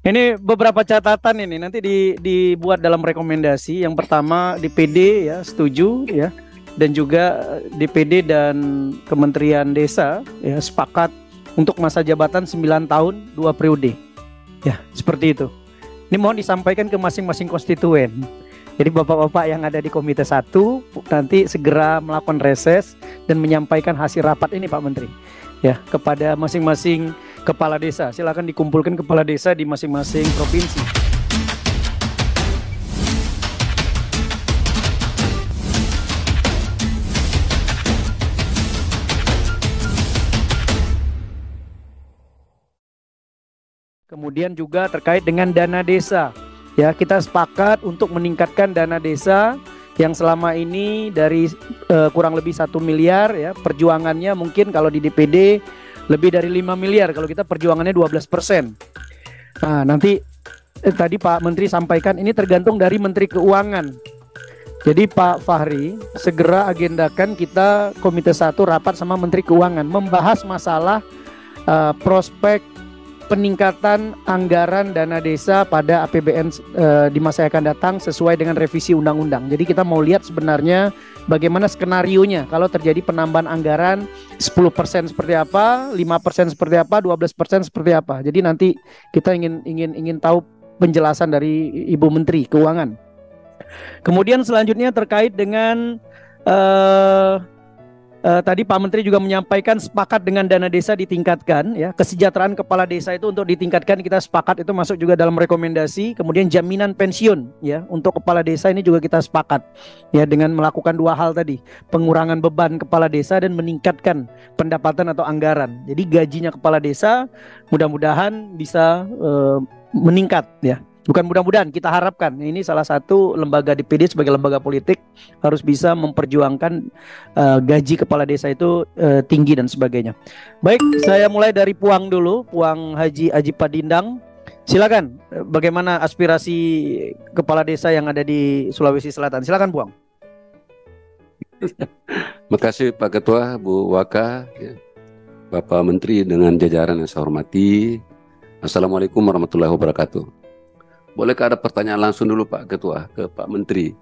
Ini beberapa catatan ini nanti dibuat dalam rekomendasi. Yang pertama DPD ya setuju ya, dan juga DPD dan Kementerian Desa ya sepakat untuk masa jabatan 9 tahun 2 periode. Ya, seperti itu. Ini mohon disampaikan ke masing-masing konstituen. Jadi bapak-bapak yang ada di Komite 1 nanti segera melakukan reses dan menyampaikan hasil rapat ini Pak Menteri ya kepada masing-masing kepala desa. Silakan dikumpulkan kepala desa di masing-masing provinsi. Kemudian juga terkait dengan dana desa. Ya, kita sepakat untuk meningkatkan dana desa yang selama ini dari kurang lebih 1 miliar ya, perjuangannya mungkin kalau di DPD lebih dari 5 miliar, kalau kita perjuangannya 12%. Nah, nanti tadi Pak Menteri sampaikan ini tergantung dari Menteri Keuangan. Jadi Pak Fahri segera agendakan kita Komite 1 rapat sama Menteri Keuangan membahas masalah prospek peningkatan anggaran dana desa pada APBN di masa yang akan datang sesuai dengan revisi undang-undang. Jadi kita mau lihat sebenarnya bagaimana skenarionya kalau terjadi penambahan anggaran 10% seperti apa, 5% seperti apa, 12% seperti apa. Jadi nanti kita ingin tahu penjelasan dari Ibu Menteri Keuangan. Kemudian selanjutnya terkait dengan tadi Pak Menteri juga menyampaikan sepakat dengan dana desa ditingkatkan ya, kesejahteraan kepala desa itu untuk ditingkatkan, kita sepakat, itu masuk juga dalam rekomendasi. Kemudian jaminan pensiun ya untuk kepala desa ini juga kita sepakat ya dengan melakukan 2 hal tadi, pengurangan beban kepala desa dan meningkatkan pendapatan atau anggaran. Jadi gajinya kepala desa mudah-mudahan bisa meningkat ya. Bukan mudah-mudahan, kita harapkan ini salah satu lembaga DPD sebagai lembaga politik harus bisa memperjuangkan gaji kepala desa itu tinggi dan sebagainya. Baik, saya mulai dari Puang dulu, Puang Haji Aji Padindang. Silakan, bagaimana aspirasi kepala desa yang ada di Sulawesi Selatan? Silakan Puang. Makasih Pak Ketua, Bu Waka, Bapak Menteri dengan jajaran yang saya hormati. Assalamualaikum warahmatullahi wabarakatuh. Bolehkah ada pertanyaan langsung dulu Pak Ketua ke Pak Menteri?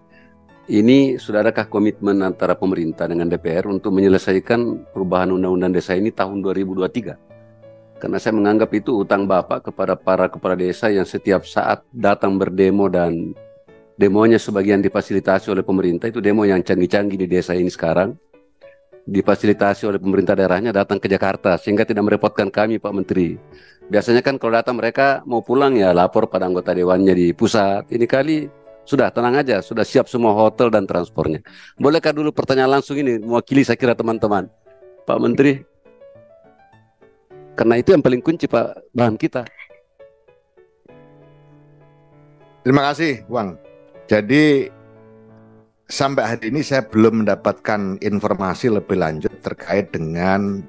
Ini sudah adakah komitmen antara pemerintah dengan DPR untuk menyelesaikan perubahan undang-undang desa ini tahun 2023? Karena saya menganggap itu utang Bapak kepada para kepala desa yang setiap saat datang berdemo, dan demonya sebagian difasilitasi oleh pemerintah. Itu demo yang canggih-canggih di desa ini sekarang, difasilitasi oleh pemerintah daerahnya datang ke Jakarta sehingga tidak merepotkan kami Pak Menteri. Biasanya kan kalau datang mereka mau pulang ya lapor pada anggota dewannya di pusat. Ini kali sudah tenang aja, sudah siap semua hotel dan transportnya. Bolehkah dulu pertanyaan langsung ini mewakili saya kira teman-teman Pak Menteri? Karena itu yang paling kunci Pak, bahan kita. Terima kasih Bang. Jadi sampai hari ini saya belum mendapatkan informasi lebih lanjut terkait dengan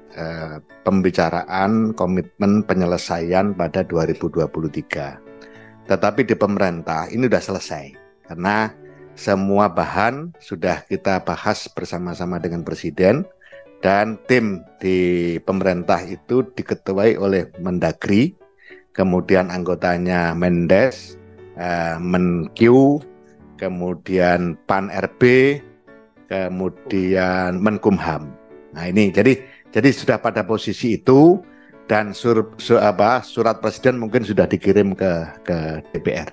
pembicaraan komitmen penyelesaian pada 2023. Tetapi di pemerintah ini sudah selesai karena semua bahan sudah kita bahas bersama-sama dengan Presiden, dan tim di pemerintah itu diketuai oleh Mendagri, kemudian anggotanya Mendes, Menkyu, kemudian Pan RB, kemudian Menkumham. Nah ini jadi sudah pada posisi itu, dan surat presiden mungkin sudah dikirim ke DPR.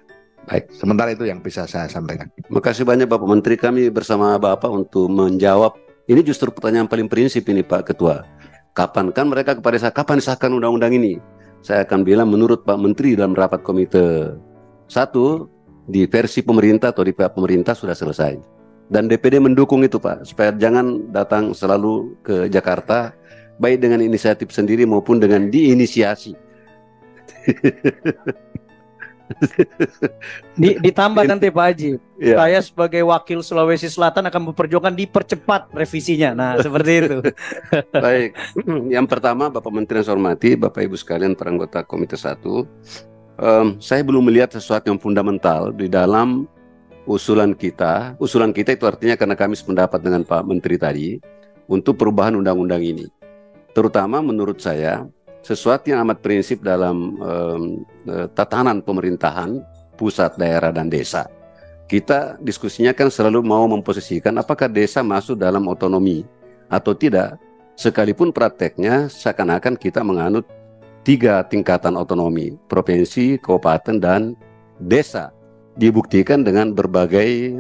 Baik, sementara itu yang bisa saya sampaikan. Terima kasih banyak Bapak Menteri. Kami bersama Bapak untuk menjawab. Ini justru pertanyaan paling prinsip ini Pak Ketua. Kapan kan mereka kepada saya, kapan disahkan undang-undang ini? Saya akan bilang menurut Pak Menteri dalam rapat Komite 1, di versi pemerintah atau di pihak pemerintah sudah selesai. Dan DPD mendukung itu Pak, supaya jangan datang selalu ke Jakarta, baik dengan inisiatif sendiri maupun dengan diinisiasi. Ditambah nanti Pak Haji, ya. Saya sebagai wakil Sulawesi Selatan akan memperjuangkan dipercepat revisinya. Nah seperti itu. Baik, yang pertama Bapak Menteri yang saya hormati, Bapak Ibu sekalian para anggota Komite 1, saya belum melihat sesuatu yang fundamental di dalam usulan kita. Usulan kita itu artinya karena kami sependapat dengan Pak Menteri tadi untuk perubahan undang-undang ini. Terutama menurut saya sesuatu yang amat prinsip dalam tatanan pemerintahan pusat, daerah, dan desa. Kita diskusinya kan selalu mau memposisikan apakah desa masuk dalam otonomi atau tidak, sekalipun prakteknya seakan-akan kita menganut 3 tingkatan otonomi, provinsi, kabupaten, dan desa. Dibuktikan dengan berbagai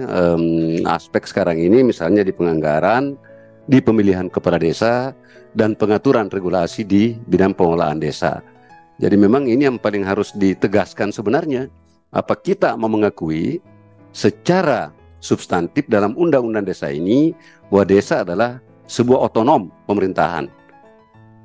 aspek sekarang ini, misalnya di penganggaran, di pemilihan kepala desa, dan pengaturan regulasi di bidang pengelolaan desa. Jadi memang ini yang paling harus ditegaskan sebenarnya. Apa kita mau mengakui secara substantif dalam undang-undang desa ini bahwa desa adalah sebuah otonom pemerintahan.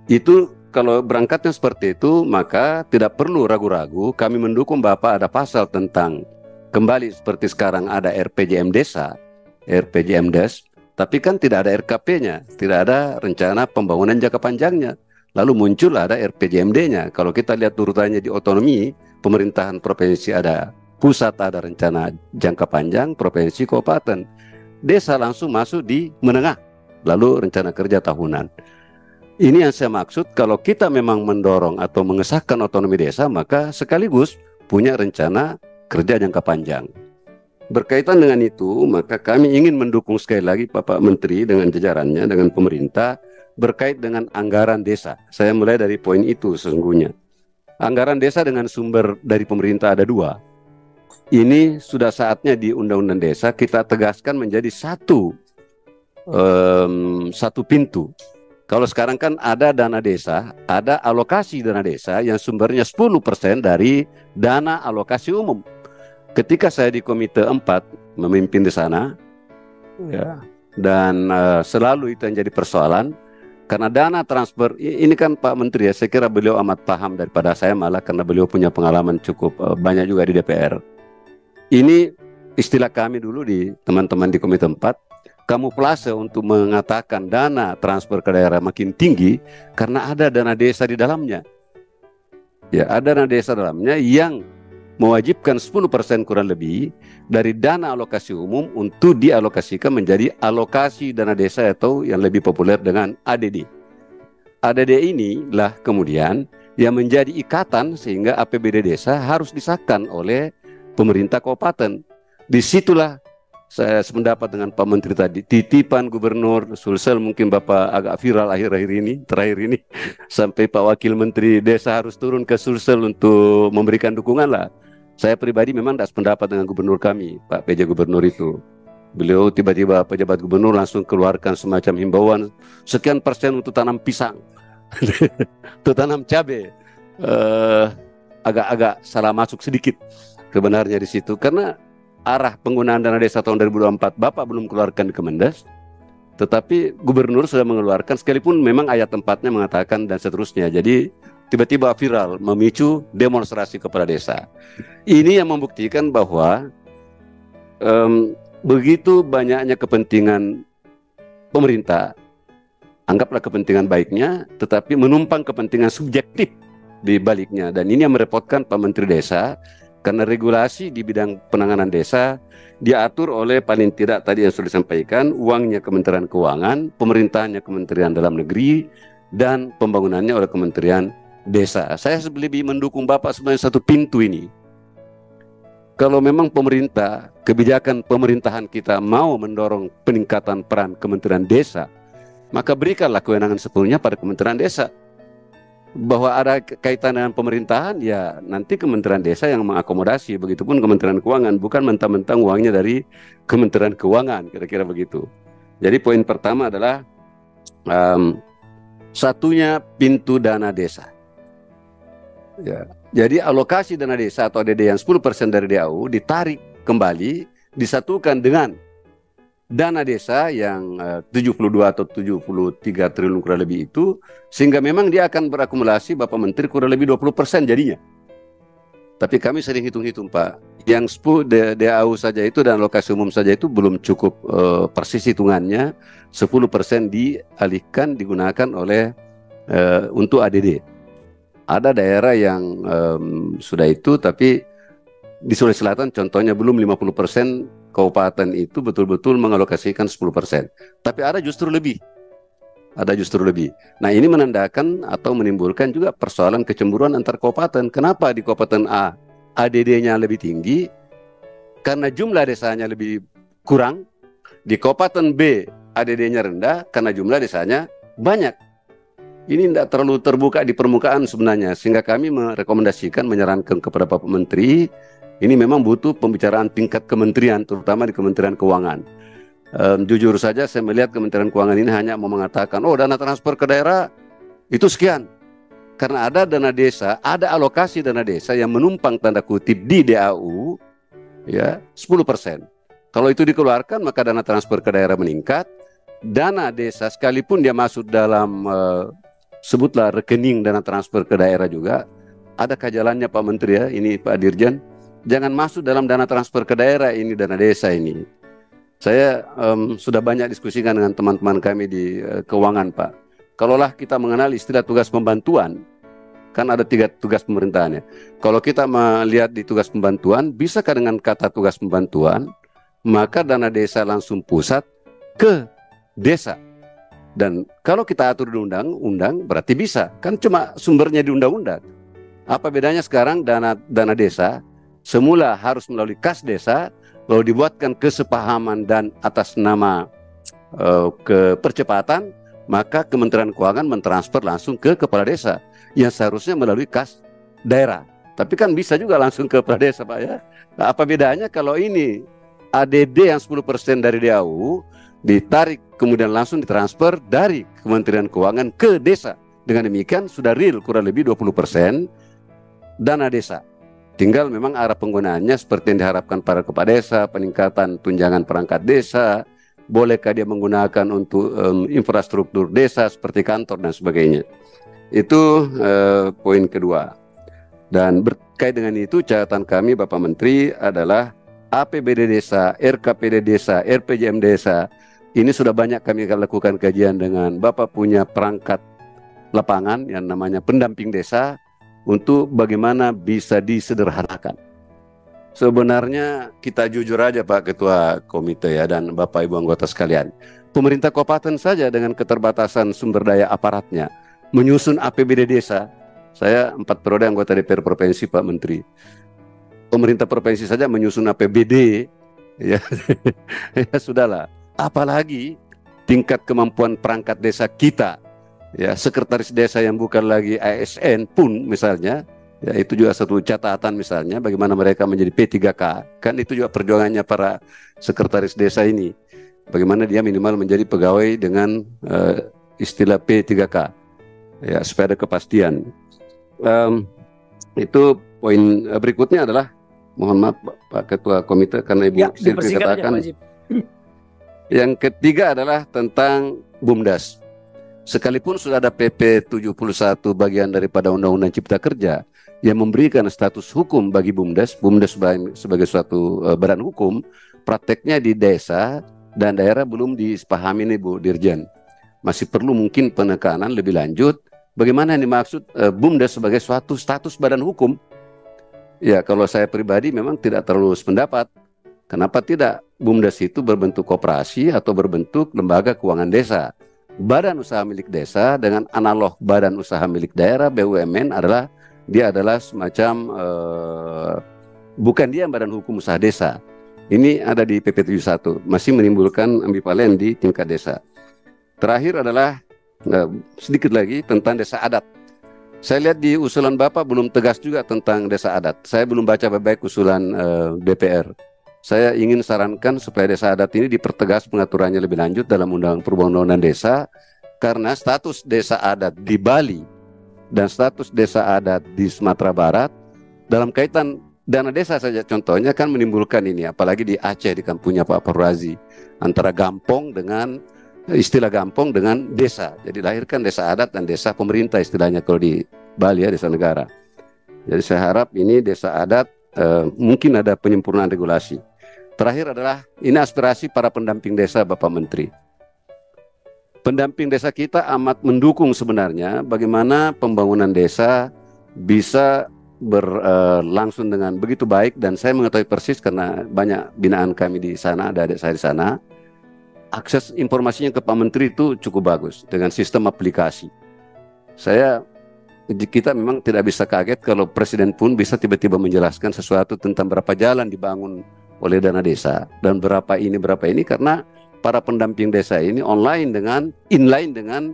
Itu kalau berangkatnya seperti itu, maka tidak perlu ragu-ragu kami mendukung Bapak ada pasal tentang kembali seperti sekarang ada RPJM desa, RPJM Des, tapi kan tidak ada RKP-nya, tidak ada rencana pembangunan jangka panjangnya. Lalu muncul ada RPJMD-nya. Kalau kita lihat urutannya di otonomi, pemerintahan provinsi ada, pusat ada rencana jangka panjang, provinsi, kabupaten. Desa langsung masuk di menengah, lalu rencana kerja tahunan. Ini yang saya maksud, kalau kita memang mendorong atau mengesahkan otonomi desa, maka sekaligus punya rencana kerja jangka panjang. Berkaitan dengan itu, maka kami ingin mendukung sekali lagi Bapak Menteri dengan jajarannya, dengan pemerintah, berkait dengan anggaran desa. Saya mulai dari poin itu sesungguhnya. Anggaran desa dengan sumber dari pemerintah ada 2. Ini sudah saatnya di Undang-Undang Desa kita tegaskan menjadi satu pintu. Kalau sekarang kan ada dana desa, ada alokasi dana desa yang sumbernya 10% dari dana alokasi umum. Ketika saya di Komite 4 memimpin di sana, ya, dan selalu itu yang jadi persoalan, karena dana transfer, ini kan Pak Menteri ya, saya kira beliau amat paham daripada saya malah karena beliau punya pengalaman cukup banyak juga di DPR. Ini istilah kami dulu di teman-teman di Komite 4, kamuflase untuk mengatakan dana transfer ke daerah makin tinggi karena ada dana desa di dalamnya. Ya, ada dana desa dalamnya yang mewajibkan 10% kurang lebih dari dana alokasi umum untuk dialokasikan menjadi alokasi dana desa atau yang lebih populer dengan ADD. ADD inilah kemudian yang menjadi ikatan sehingga APBD desa harus disahkan oleh pemerintah kabupaten. Disitulah saya sependapat dengan Pak Menteri tadi, titipan Gubernur Sulsel mungkin Bapak agak viral akhir-akhir ini, terakhir ini, sampai Pak Wakil Menteri Desa harus turun ke Sulsel untuk memberikan dukungan lah. Saya pribadi memang tidak sependapat dengan Gubernur kami, Pak PJ Gubernur itu. Beliau tiba-tiba pejabat Gubernur langsung keluarkan semacam himbauan sekian persen untuk tanam pisang, untuk tanam cabai. Agak-agak salah masuk sedikit kebenarnya di situ, karena arah penggunaan dana desa tahun 2024 Bapak belum keluarkan di Kemendes, tetapi Gubernur sudah mengeluarkan sekalipun memang ayat tempatnya mengatakan dan seterusnya. Jadi tiba-tiba viral memicu demonstrasi kepala desa. Ini yang membuktikan bahwa begitu banyaknya kepentingan pemerintah, anggaplah kepentingan baiknya, tetapi menumpang kepentingan subjektif di baliknya. Dan ini yang merepotkan Pak Menteri Desa, karena regulasi di bidang penanganan desa diatur oleh paling tidak tadi yang sudah disampaikan, uangnya Kementerian Keuangan, pemerintahannya Kementerian Dalam Negeri, dan pembangunannya oleh Kementerian Desa. Saya lebih mendukung Bapak sebenarnya satu pintu ini. Kalau memang pemerintah, kebijakan pemerintahan kita mau mendorong peningkatan peran Kementerian Desa, maka berikanlah kewenangan sepenuhnya pada Kementerian Desa. Bahwa ada kaitan dengan pemerintahan, ya nanti Kementerian Desa yang mengakomodasi, begitupun Kementerian Keuangan, bukan mentang-mentang uangnya dari Kementerian Keuangan, kira-kira begitu. Jadi poin pertama adalah satunya pintu dana desa. Ya. Jadi alokasi dana desa atau ADD yang 10% dari DAU ditarik kembali, disatukan dengan dana desa yang 72 atau 73 triliun kurang lebih itu, sehingga memang dia akan berakumulasi Bapak Menteri kurang lebih 20% jadinya. Tapi kami sering hitung-hitung Pak, yang 10 DAU saja itu dan alokasi umum saja itu belum cukup persis hitungannya. 10% dialihkan digunakan oleh untuk ADD. Ada daerah yang sudah itu, tapi di Sulawesi Selatan contohnya belum 50%. Kabupaten itu betul-betul mengalokasikan 10%. Tapi ada justru lebih. ada justru lebih. Nah, ini menandakan atau menimbulkan juga persoalan kecemburuan antar kabupaten. Kenapa di kabupaten A ADD-nya lebih tinggi? Karena jumlah desanya lebih kurang. Di kabupaten B ADD-nya rendah karena jumlah desanya banyak. Ini tidak terlalu terbuka di permukaan sebenarnya, sehingga kami merekomendasikan, menyarankan kepada Bapak Menteri, ini memang butuh pembicaraan tingkat kementerian, terutama di Kementerian Keuangan. Jujur saja saya melihat Kementerian Keuangan ini hanya mau mengatakan, oh dana transfer ke daerah itu sekian. Karena ada dana desa, ada alokasi dana desa yang menumpang tanda kutip di DAU, ya 10%. Kalau itu dikeluarkan maka dana transfer ke daerah meningkat. Dana desa sekalipun dia masuk dalam sebutlah rekening dana transfer ke daerah juga, ada kajalannya Pak Menteri ya, ini Pak Dirjen, jangan masuk dalam dana transfer ke daerah ini dana desa ini. Saya sudah banyak diskusikan dengan teman-teman kami di keuangan Pak. Kalaulah kita mengenal istilah tugas pembantuan, kan ada 3 tugas pemerintahannya. Kalau kita melihat di tugas pembantuan, bisakah dengan kata tugas pembantuan, maka dana desa langsung pusat ke desa. Dan kalau kita atur di undang-undang berarti bisa, kan cuma sumbernya di undang-undang. Apa bedanya sekarang dana desa semula harus melalui kas desa, lalu dibuatkan kesepahaman dan atas nama kepercepatan, maka Kementerian Keuangan mentransfer langsung ke kepala desa yang seharusnya melalui kas daerah. Tapi kan bisa juga langsung ke kepala desa Pak ya. Nah, apa bedanya kalau ini ADD yang 10% dari DAU ditarik kemudian langsung ditransfer dari Kementerian Keuangan ke desa. Dengan demikian sudah real kurang lebih 20% dana desa. Tinggal memang arah penggunaannya seperti yang diharapkan para kepala desa, peningkatan tunjangan perangkat desa, bolehkah dia menggunakan untuk infrastruktur desa seperti kantor dan sebagainya. Itu poin kedua. Dan berkait dengan itu catatan kami Bapak Menteri adalah APBD desa, RKPD desa, RPJM desa. Ini sudah banyak kami lakukan kajian dengan Bapak punya perangkat lapangan yang namanya pendamping desa untuk bagaimana bisa disederhanakan. Sebenarnya kita jujur aja Pak Ketua Komite ya dan Bapak Ibu anggota sekalian. Pemerintah kabupaten saja dengan keterbatasan sumber daya aparatnya menyusun APBD desa. Saya 4 periode anggota DPR Provinsi Pak Menteri. Pemerintah provinsi saja menyusun APBD ya, ya sudahlah. Apalagi tingkat kemampuan perangkat desa kita, ya sekretaris desa yang bukan lagi ASN pun misalnya, ya itu juga satu catatan misalnya bagaimana mereka menjadi P3K, kan itu juga perjuangannya para sekretaris desa ini, bagaimana dia minimal menjadi pegawai dengan istilah P3K, ya supaya ada kepastian. Itu poin berikutnya adalah, mohon maaf Pak Ketua Komite karena Ibu ya, Sylvie katakan. Yang ketiga adalah tentang BUMDes. Sekalipun sudah ada PP 71 bagian daripada Undang-Undang Cipta Kerja yang memberikan status hukum bagi BUMDes sebagai suatu badan hukum, prakteknya di desa dan daerah belum disepahami nih Bu Dirjen. Masih perlu mungkin penekanan lebih lanjut bagaimana yang dimaksud BUMDes sebagai suatu status badan hukum. Ya kalau saya pribadi memang tidak terlalu sependapat. Kenapa tidak BUMDes itu berbentuk koperasi atau berbentuk lembaga keuangan desa? Badan usaha milik desa dengan analog badan usaha milik daerah BUMN adalah dia adalah semacam bukan dia badan hukum usaha desa. Ini ada di PP 71, masih menimbulkan ambivalen di tingkat desa. Terakhir adalah sedikit lagi tentang desa adat. Saya lihat di usulan Bapak belum tegas juga tentang desa adat. Saya belum baca baik-baik usulan DPR. Saya ingin sarankan supaya desa adat ini dipertegas pengaturannya lebih lanjut dalam perubahan undang-undang desa, karena status desa adat di Bali dan status desa adat di Sumatera Barat dalam kaitan dana desa saja contohnya kan menimbulkan ini, apalagi di Aceh di kampungnya Pak Parwazi, antara gampong dengan istilah gampong dengan desa. Jadi lahirkan desa adat dan desa pemerintah istilahnya kalau di Bali ya, desa negara. Jadi saya harap ini desa adat mungkin ada penyempurnaan regulasi. Terakhir adalah ini aspirasi para pendamping desa Bapak Menteri. Pendamping desa kita amat mendukung sebenarnya bagaimana pembangunan desa bisa berlangsung dengan begitu baik, dan saya mengetahui persis karena banyak binaan kami di sana, ada adik saya di sana. akses informasinya ke Pak Menteri itu cukup bagus dengan sistem aplikasi. Kita memang tidak bisa kaget kalau Presiden pun bisa tiba-tiba menjelaskan sesuatu tentang berapa jalan dibangun oleh dana desa dan berapa ini karena para pendamping desa ini inline dengan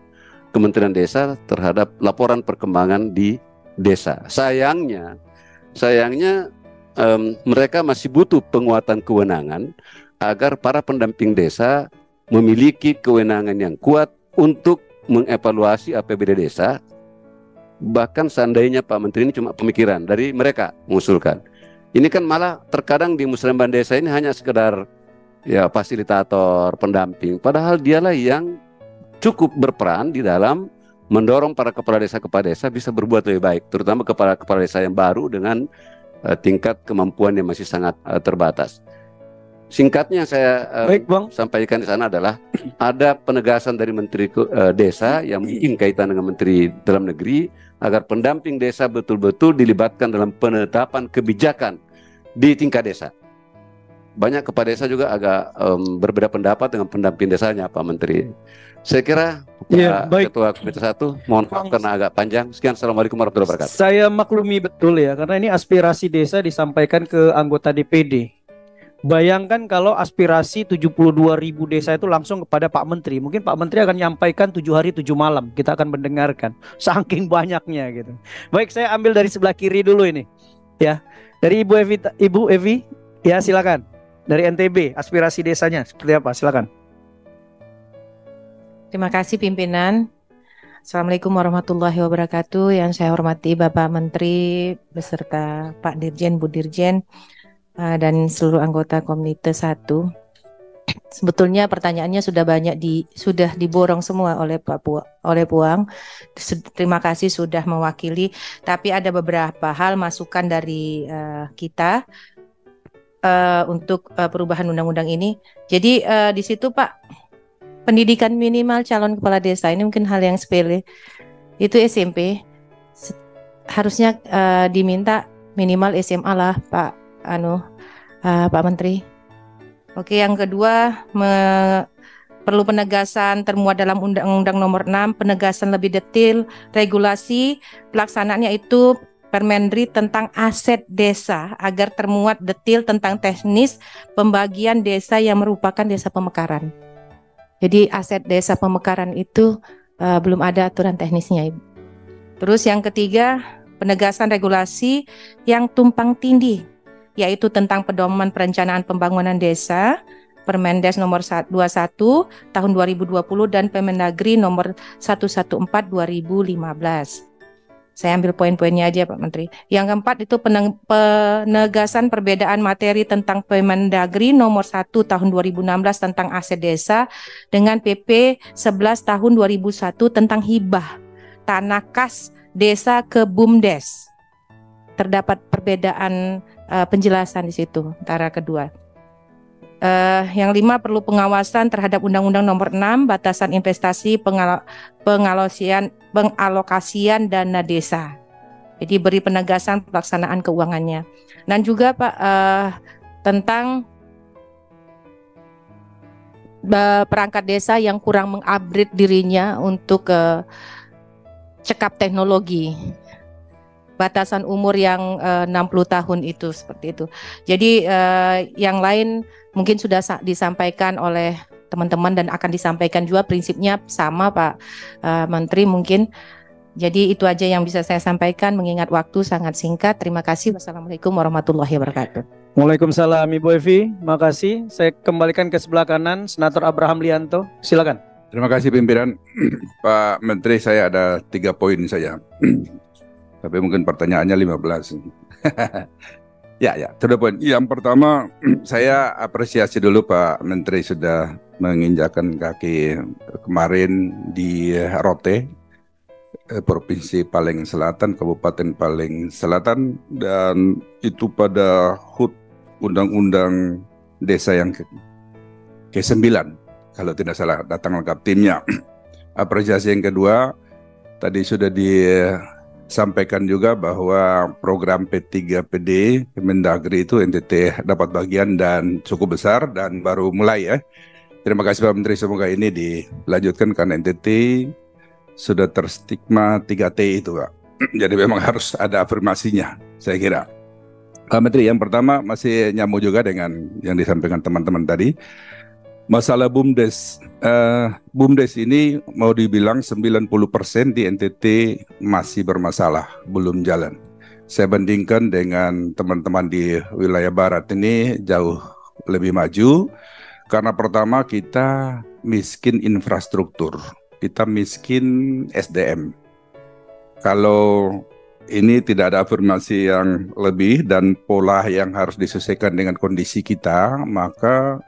Kementerian Desa terhadap laporan perkembangan di desa. Sayangnya mereka masih butuh penguatan kewenangan agar para pendamping desa memiliki kewenangan yang kuat untuk mengevaluasi APBD desa. Bahkan seandainya Pak Menteri ini cuma pemikiran dari mereka mengusulkan. Ini kan malah terkadang di Musrembang Desa ini hanya sekedar ya fasilitator, pendamping. Padahal dialah yang cukup berperan di dalam mendorong para kepala desa bisa berbuat lebih baik, terutama kepala desa yang baru dengan tingkat kemampuan yang masih sangat terbatas. Singkatnya saya sampaikan di sana adalah ada penegasan dari Menteri Desa yang mungkin kaitan dengan Menteri Dalam Negeri agar pendamping desa betul-betul dilibatkan dalam penetapan kebijakan di tingkat desa. Banyak kepala desa juga agak berbeda pendapat dengan pendamping desanya, Pak Menteri. Saya kira Ketua Komite 1, mohon maaf karena agak panjang. Sekian, Assalamualaikum warahmatullahi wabarakatuh. Saya maklumi betul ya, karena ini aspirasi desa disampaikan ke anggota DPD. Bayangkan kalau aspirasi 72.000 desa itu langsung kepada Pak Menteri. Mungkin Pak Menteri akan nyampaikan 7 hari 7 malam. Kita akan mendengarkan. Saking banyaknya gitu. Baik, saya ambil dari sebelah kiri dulu ini. Ya, dari Ibu Evi, ya silakan. Dari NTB, aspirasi desanya seperti apa? Silakan. Terima kasih pimpinan. Assalamualaikum warahmatullahi wabarakatuh. Yang saya hormati Bapak Menteri beserta Pak Dirjen, Bu Dirjen, dan seluruh anggota Komite 1. Sebetulnya pertanyaannya sudah banyak sudah diborong semua oleh Puang. Terima kasih sudah mewakili. Tapi ada beberapa hal masukan dari kita untuk perubahan undang-undang ini. Jadi di situ Pak, pendidikan minimal calon kepala desa ini mungkin hal yang sepele. Itu SMP harusnya diminta minimal SMA lah Pak Pak Menteri. Oke, yang kedua perlu penegasan termuat dalam Undang-Undang Nomor 6, penegasan lebih detail regulasi pelaksanaannya itu Permendri tentang aset desa agar termuat detail tentang teknis pembagian desa yang merupakan desa pemekaran. Jadi aset desa pemekaran itu belum ada aturan teknisnya, Ibu. Terus yang ketiga, penegasan regulasi yang tumpang tindih, yaitu tentang pedoman perencanaan pembangunan desa, Permendes nomor 21 tahun 2020 dan Permendagri nomor 114 2015. Saya ambil poin-poinnya aja Pak Menteri. Yang keempat itu penegasan perbedaan materi tentang Permendagri nomor 1 tahun 2016 tentang aset desa dengan PP 11 tahun 2001 tentang hibah tanah kas desa ke BUMDes. Terdapat perbedaan penjelasan di situ antara kedua. Yang lima, perlu pengawasan terhadap Undang-Undang Nomor 6 batasan investasi pengalokasian dana desa. Jadi beri penegasan pelaksanaan keuangannya. Dan juga Pak tentang perangkat desa yang kurang mengupgrade dirinya untuk cekap teknologi. Batasan umur yang 60 tahun itu seperti itu. Jadi yang lain mungkin sudah disampaikan oleh teman-teman dan akan disampaikan juga, prinsipnya sama Pak Menteri mungkin. Jadi itu aja yang bisa saya sampaikan mengingat waktu sangat singkat. Terima kasih. Wassalamualaikum warahmatullahi wabarakatuh. Waalaikumsalam Ibu Evi, makasih. Saya kembalikan ke sebelah kanan, Senator Abraham Lianto. Silakan. Terima kasih pimpinan. Pak Menteri, saya ada 3 poin saja. Tapi mungkin pertanyaannya 15. Ya, to the point. Yang pertama, saya apresiasi dulu Pak Menteri sudah menginjakan kaki kemarin di Rote, Provinsi Paling Selatan, Kabupaten Paling Selatan, dan itu pada HUT Undang-Undang Desa yang ke-9, kalau tidak salah, datang lengkap timnya. Apresiasi yang kedua, tadi sudah disampaikan juga bahwa program P3PD Kemendagri itu NTT dapat bagian dan cukup besar dan baru mulai ya. Terima kasih Pak Menteri, semoga ini dilanjutkan karena NTT sudah terstigma 3T itu Pak. Jadi memang harus ada afirmasinya, saya kira. Pak Menteri, yang pertama masih nyambung juga dengan yang disampaikan teman-teman tadi. Masalah BUMDes. BUMDes ini mau dibilang 90% di NTT masih bermasalah, belum jalan. Saya bandingkan dengan teman-teman di wilayah barat ini jauh lebih maju. Karena pertama kita miskin infrastruktur, kita miskin SDM. Kalau ini tidak ada afirmasi yang lebih dan pola yang harus disesuaikan dengan kondisi kita, maka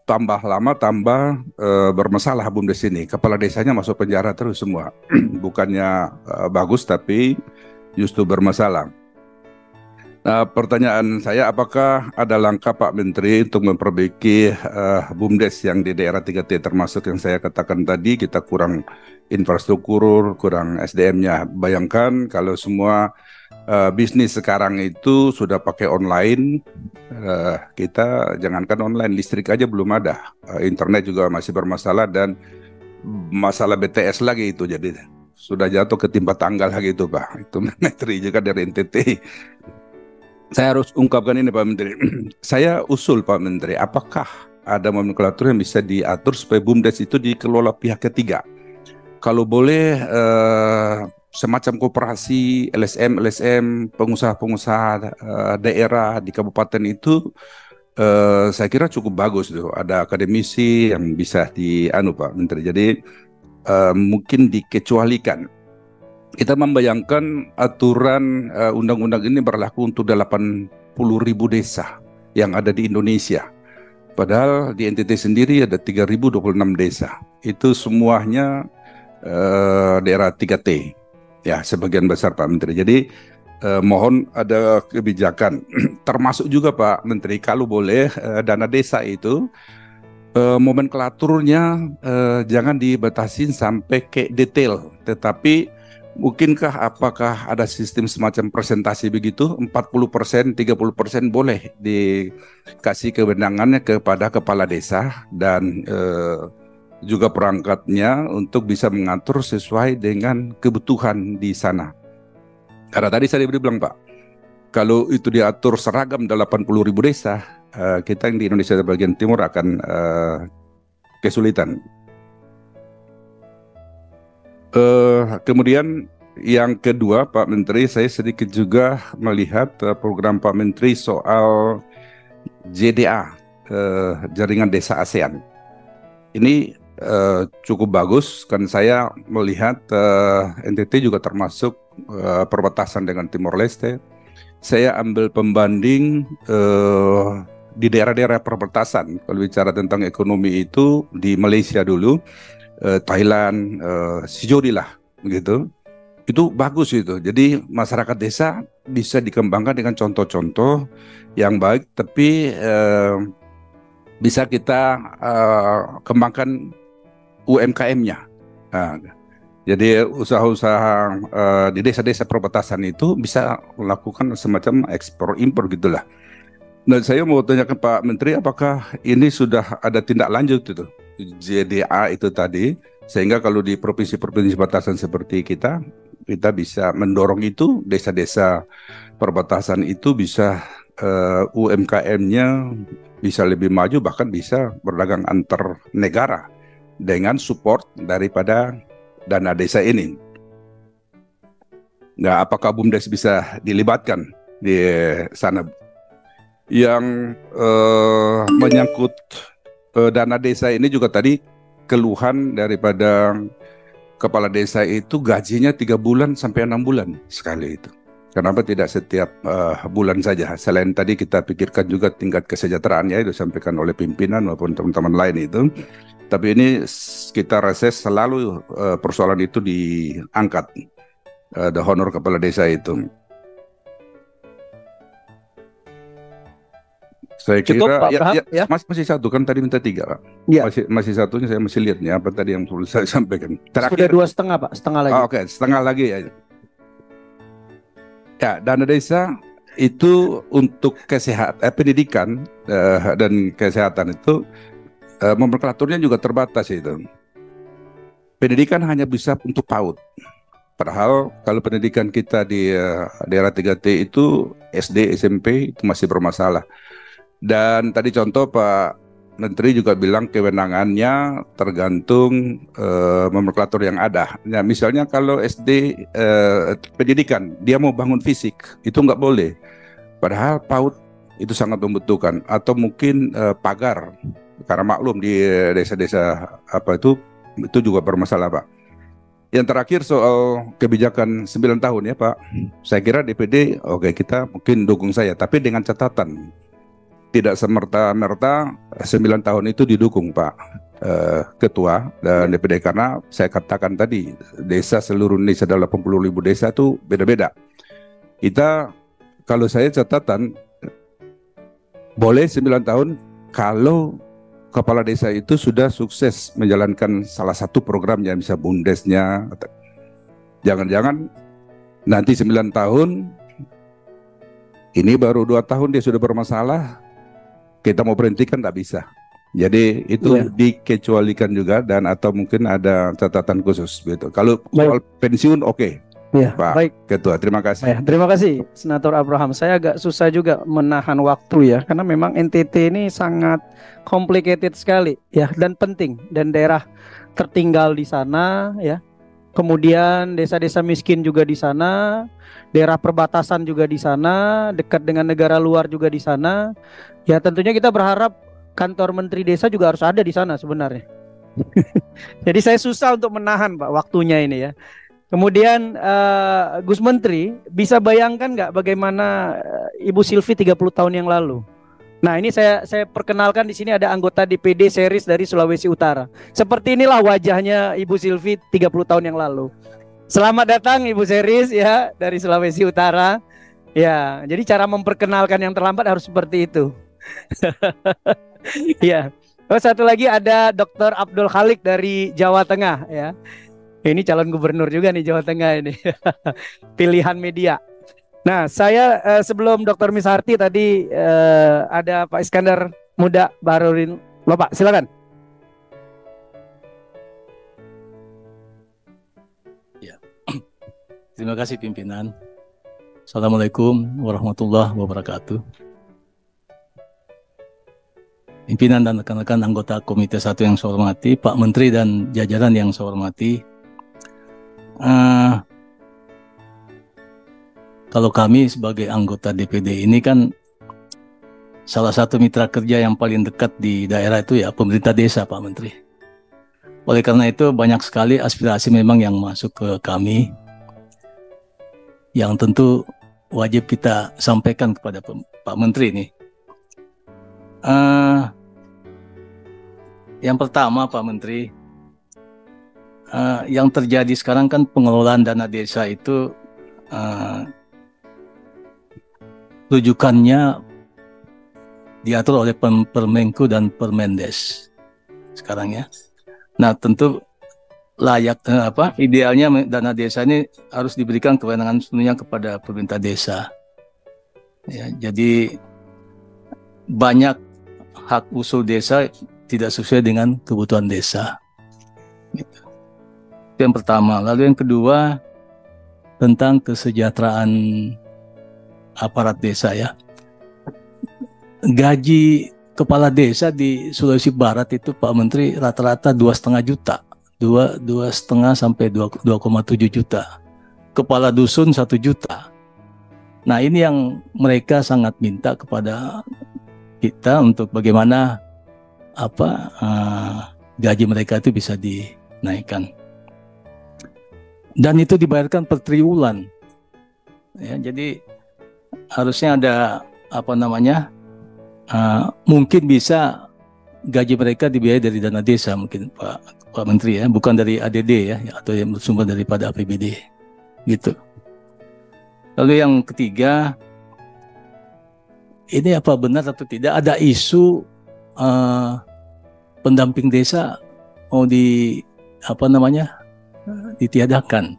tambah lama tambah bermasalah BUMDes ini. Kepala desanya masuk penjara terus semua. Bukannya bagus tapi justru bermasalah. Nah, pertanyaan saya, apakah ada langkah Pak Menteri untuk memperbaiki BUMDes yang di daerah 3T, termasuk yang saya katakan tadi, kita kurang infrastruktur, kurang SDM-nya. Bayangkan kalau semua bisnis sekarang itu sudah pakai online, kita jangankan online, listrik aja belum ada, internet juga masih bermasalah, dan masalah BTS lagi itu, jadi sudah jatuh ke timpa tanggal lagi itu Pak. Itu Menteri juga dari NTT. Saya harus ungkapkan ini Pak Menteri. Saya usul Pak Menteri, apakah ada nomenklatur yang bisa diatur supaya BUMDes itu dikelola pihak ketiga? Kalau boleh semacam koperasi, LSM, pengusaha-pengusaha daerah di kabupaten itu, saya kira cukup bagus tuh. Ada akademisi yang bisa Pak Menteri. Jadi mungkin dikecualikan. Kita membayangkan aturan undang-undang ini berlaku untuk 80.000 desa yang ada di Indonesia. Padahal di NTT sendiri ada 3.026 desa. Itu semuanya daerah 3T. Ya, sebagian besar Pak Menteri. Jadi mohon ada kebijakan. Termasuk juga Pak Menteri, kalau boleh dana desa itu nomenklaturnya jangan dibatasin sampai ke detail, tetapi mungkinkah apakah ada sistem semacam presentasi begitu, 40%, 30% boleh dikasih kewenangannya kepada kepala desa dan juga perangkatnya untuk bisa mengatur sesuai dengan kebutuhan di sana. Karena tadi saya bilang Pak, kalau itu diatur seragam 80.000 desa, kita yang di Indonesia bagian timur akan kesulitan. Kemudian yang kedua Pak Menteri, saya sedikit juga melihat program Pak Menteri soal JDA, Jaringan Desa ASEAN. Ini cukup bagus, kan saya melihat NTT juga termasuk perbatasan dengan Timor Leste. Saya ambil pembanding di daerah-daerah perbatasan. Kalau bicara tentang ekonomi itu di Malaysia dulu, Thailand, Sijori lah, begitu. Itu bagus itu. Jadi masyarakat desa bisa dikembangkan dengan contoh-contoh yang baik, tapi bisa kita kembangkan UMKM-nya. Nah, jadi usaha-usaha di desa-desa perbatasan itu bisa melakukan semacam ekspor-impor gitulah. Nah, saya mau tanyakan Pak Menteri, apakah ini sudah ada tindak lanjut itu JDA itu tadi, sehingga kalau di provinsi-provinsi perbatasan seperti kita bisa mendorong itu, desa-desa perbatasan itu bisa UMKM-nya bisa lebih maju, bahkan bisa berdagang antar negara dengan support daripada dana desa ini. Nah, apakah BUMDes bisa dilibatkan di sana? Yang menyangkut dana desa ini juga tadi keluhan daripada kepala desa itu gajinya 3 bulan sampai 6 bulan sekali itu. Kenapa tidak setiap bulan saja? Selain tadi kita pikirkan juga tingkat kesejahteraannya, itu disampaikan oleh pimpinan maupun teman-teman lain itu. Tapi ini kita reses selalu persoalan itu diangkat, the honor kepala desa itu. Saya Cukup, kira Pak Abraham, ya. Masih satu kan, tadi minta 3 Pak. Ya. Masih satunya saya masih lihat nih apa tadi yang perlu saya sampaikan. Sudah 2,5 Pak, setengah lagi. Oke, setengah lagi ya. Ya, dana desa itu untuk pendidikan dan kesehatan itu nomenklaturnya juga terbatas itu. Pendidikan hanya bisa untuk PAUD. Padahal kalau pendidikan kita di daerah 3T itu SD, SMP itu masih bermasalah. Dan tadi contoh Pak Menteri juga bilang kewenangannya tergantung nomenklatur yang ada. Nah, misalnya kalau SD pendidikan dia mau bangun fisik itu nggak boleh. Padahal PAUD itu sangat membutuhkan. Atau mungkin pagar, karena maklum di desa-desa apa itu juga bermasalah Pak. Yang terakhir soal kebijakan 9 tahun ya Pak. Saya kira DPD oke, kita mungkin dukung saya, tapi dengan catatan tidak semerta-merta 9 tahun itu didukung Pak Ketua dan DPD, karena saya katakan tadi desa seluruh Indonesia ada 80.000 desa itu beda-beda. Kita, kalau saya catatan boleh 9 tahun kalau kepala desa itu sudah sukses menjalankan salah satu programnya, bisa bundesnya. Jangan-jangan nanti 9 tahun ini baru 2 tahun dia sudah bermasalah, kita mau berhentikan tidak bisa. Jadi itu dikecualikan juga, dan atau mungkin ada catatan khusus gitu. Kalau soal pensiun oke. Ya, Pak baik. Ketua, terima kasih. Terima kasih Senator Abraham. Saya agak susah juga menahan waktu ya, karena memang NTT ini sangat complicated sekali ya, dan penting, dan daerah tertinggal di sana ya. Kemudian desa-desa miskin juga di sana, daerah perbatasan juga di sana, dekat dengan negara luar juga di sana. Ya tentunya kita berharap kantor Menteri Desa juga harus ada di sana sebenarnya. Jadi saya susah untuk menahan Pak waktunya ini ya. Kemudian Gus Menteri, bisa bayangkan nggak bagaimana Ibu Silvi 30 tahun yang lalu? Nah ini saya perkenalkan, di sini ada anggota DPD series dari Sulawesi Utara. Seperti inilah wajahnya Ibu Silvi 30 tahun yang lalu. Selamat datang Ibu Series ya dari Sulawesi Utara. Ya, jadi cara memperkenalkan yang terlambat harus seperti itu. Ya. Oh, satu lagi ada Dr. Abdul Khalik dari Jawa Tengah ya. Ini calon gubernur juga nih Jawa Tengah ini. Pilihan media. Nah, saya sebelum Dr. Misarti tadi ada Pak Iskandar Muda Baharuddin. Loh Pak, silakan. Ya. Terima kasih pimpinan. Assalamualaikum warahmatullahi wabarakatuh. Pimpinan dan rekan-rekan anggota Komite 1 yang saya hormati, Pak Menteri dan jajaran yang saya hormati. Kalau kami sebagai anggota DPD ini kan salah satu mitra kerja yang paling dekat di daerah itu ya pemerintah desa Pak Menteri. Oleh karena itu banyak sekali aspirasi memang yang masuk ke kami, yang tentu wajib kita sampaikan kepada Pak Menteri ini. Yang pertama Pak Menteri, yang terjadi sekarang kan pengelolaan dana desa itu rujukannya diatur oleh Permenku dan Permendes sekarang ya. Nah tentu layak idealnya dana desa ini harus diberikan kewenangan sepenuhnya kepada pemerintah desa. Ya, jadi banyak hak usul desa tidak sesuai dengan kebutuhan desa. Gitu. Itu yang pertama. Lalu yang kedua tentang kesejahteraan aparat desa ya. Gaji kepala desa di Sulawesi Barat itu Pak Menteri rata-rata 2,5 juta. 2,5 sampai 2,7 juta. Kepala dusun 1 juta. Nah ini yang mereka sangat minta kepada kita untuk bagaimana gaji mereka itu bisa dinaikkan. Dan itu dibayarkan per triwulan. Ya, jadi harusnya ada mungkin bisa gaji mereka dibiayai dari dana desa mungkin Pak Menteri ya, bukan dari ADD ya, atau yang bersumber daripada APBD gitu. Lalu yang ketiga, ini apa benar atau tidak ada isu pendamping desa mau ditiadakan.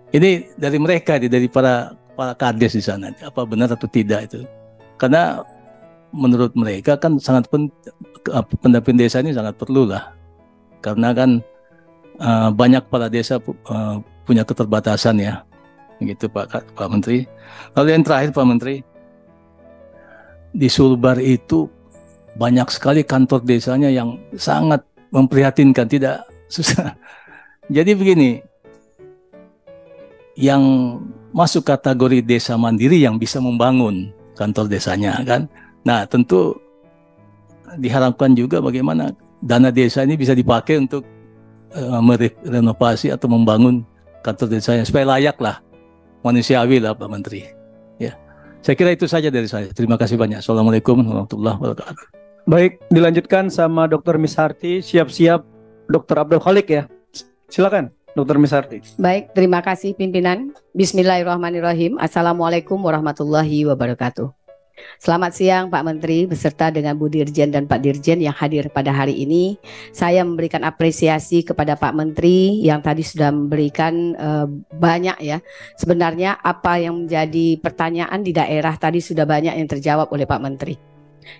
Ini dari mereka, dari para para kades di sana, apa benar atau tidak itu. Karena menurut mereka kan sangat pendamping desa ini sangat perlu lah. Karena kan banyak kepala desa punya keterbatasan ya. Gitu Pak Menteri. Lalu yang terakhir Pak Menteri, di Sulbar itu banyak sekali kantor desanya yang sangat memprihatinkan, tidak susah. Jadi begini, yang masuk kategori desa mandiri yang bisa membangun kantor desanya kan. Nah tentu diharapkan juga bagaimana dana desa ini bisa dipakai untuk merenovasi atau membangun kantor desanya supaya layak lah, manusiawi lah Pak Menteri. Ya, saya kira itu saja dari saya. Terima kasih banyak. Assalamualaikum warahmatullahi wabarakatuh. Baik, dilanjutkan sama Dr. Misharti. Siap-siap Dr. Abdul Khalik ya. Silakan Dr. Misharti. Baik, terima kasih pimpinan. Bismillahirrahmanirrahim. Assalamualaikum warahmatullahi wabarakatuh. Selamat siang Pak Menteri beserta dengan Bu Dirjen dan Pak Dirjen yang hadir pada hari ini. Saya memberikan apresiasi kepada Pak Menteri yang tadi sudah memberikan banyak ya. Sebenarnya apa yang menjadi pertanyaan di daerah tadi sudah banyak yang terjawab oleh Pak Menteri.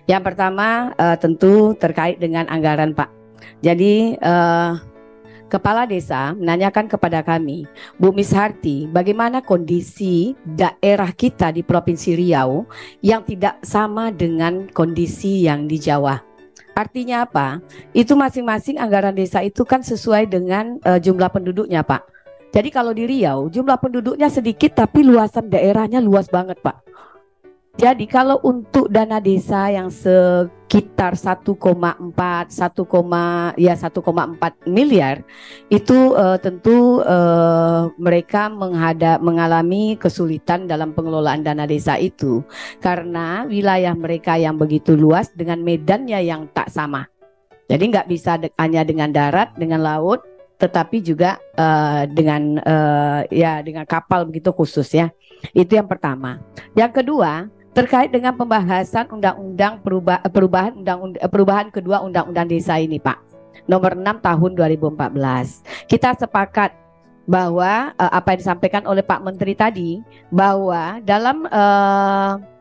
Yang pertama tentu terkait dengan anggaran Pak. Jadi Kepala Desa menanyakan kepada kami, Bu Misharti, bagaimana kondisi daerah kita di Provinsi Riau yang tidak sama dengan kondisi yang di Jawa. Artinya apa? Itu masing-masing anggaran desa itu kan sesuai dengan jumlah penduduknya Pak. Jadi kalau di Riau jumlah penduduknya sedikit tapi luasan daerahnya luas banget Pak. Jadi kalau untuk dana desa yang sekitar 1,4 miliar itu tentu mereka mengalami kesulitan dalam pengelolaan dana desa itu karena wilayah mereka yang begitu luas dengan medannya yang tak sama. Jadi nggak bisa hanya dengan darat, dengan laut, tetapi juga dengan kapal begitu khusus ya. Itu yang pertama. Yang kedua, terkait dengan pembahasan undang-undang perubahan kedua undang-undang desa ini Pak, nomor 6 tahun 2014. Kita sepakat bahwa apa yang disampaikan oleh Pak Menteri tadi, bahwa dalam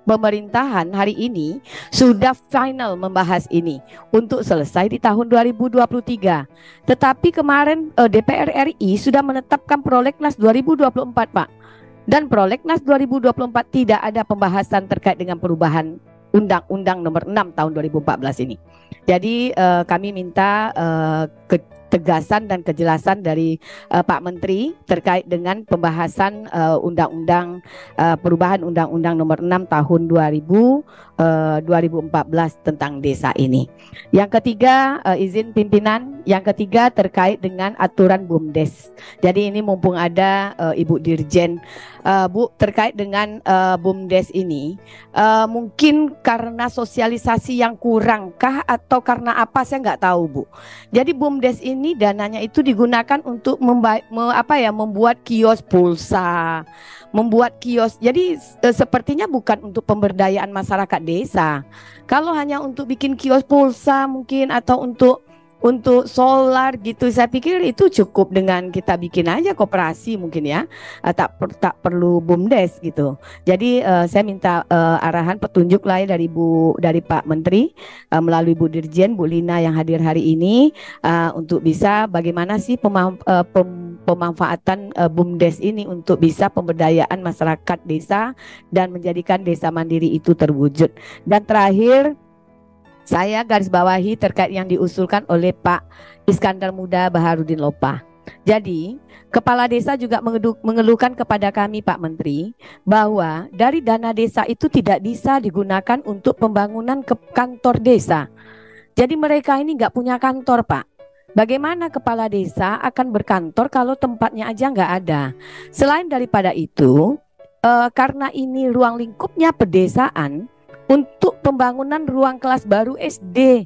pemerintahan hari ini sudah final membahas ini untuk selesai di tahun 2023. Tetapi kemarin DPR RI sudah menetapkan Prolegnas 2024 Pak. Dan Prolegnas 2024 tidak ada pembahasan terkait dengan perubahan Undang-Undang nomor 6 tahun 2014 ini. Jadi kami minta ketegasan dan kejelasan dari Pak Menteri terkait dengan pembahasan perubahan Undang-Undang nomor 6 tahun 2014 tentang desa ini. Yang ketiga, izin pimpinan, yang ketiga terkait dengan aturan BUMDes. Jadi ini mumpung ada Ibu Dirjen, Bu, terkait dengan BUMDes ini, mungkin karena sosialisasi yang kurangkah atau karena apa saya nggak tahu Bu. Jadi BUMDes ini dananya itu digunakan untuk membuat kios pulsa, membuat kios. Jadi sepertinya bukan untuk pemberdayaan masyarakat desa. Kalau hanya untuk bikin kios pulsa mungkin atau untuk solar gitu, saya pikir itu cukup dengan kita bikin aja koperasi mungkin ya, tak perlu BUMDes gitu. Jadi saya minta arahan petunjuk lain dari Pak Menteri melalui Bu Dirjen, Bu Lina yang hadir hari ini untuk bisa bagaimana sih pemanfaatan BUMDes ini untuk bisa pemberdayaan masyarakat desa dan menjadikan desa mandiri itu terwujud. Dan terakhir, saya garis bawahi terkait yang diusulkan oleh Pak Iskandar Muda Baharudin Lopa. Jadi, Kepala Desa juga mengeluhkan kepada kami Pak Menteri bahwa dari dana desa itu tidak bisa digunakan untuk pembangunan kantor desa. Jadi mereka ini nggak punya kantor Pak. Bagaimana kepala desa akan berkantor kalau tempatnya aja nggak ada? Selain daripada itu, karena ini ruang lingkupnya pedesaan, untuk pembangunan ruang kelas baru SD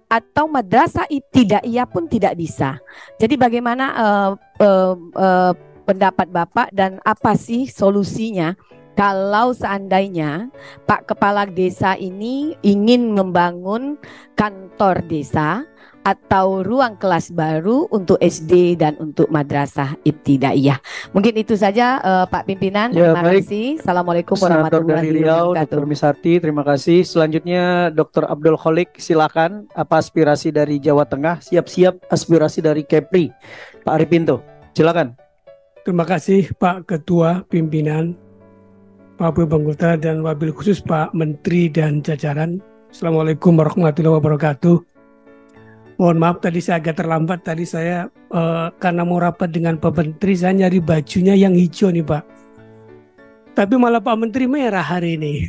atau madrasah ibtidaiyah pun tidak bisa. Jadi bagaimana pendapat Bapak dan apa sih solusinya kalau seandainya Pak Kepala Desa ini ingin membangun kantor desa atau ruang kelas baru untuk SD dan untuk madrasah ibtidaiyah. Mungkin itu saja Pak Pimpinan. Ya, Terima baik. kasih. Assalamualaikum Senator dari warahmatullahi Riau, wabarakatuh. Dr. Misarti, terima kasih. Selanjutnya Dr. Abdul Kholik, silakan. Apa aspirasi dari Jawa Tengah? Siap-siap aspirasi dari Kepri. Pak Arifin, silakan. Terima kasih Pak Ketua Pimpinan, Pak Anggota dan wabil khusus Pak Menteri dan jajaran. Assalamualaikum warahmatullahi wabarakatuh. Mohon maaf tadi saya agak terlambat. Tadi saya karena mau rapat dengan Pak Menteri, saya nyari bajunya yang hijau nih Pak. Tapi malah Pak Menteri merah hari ini.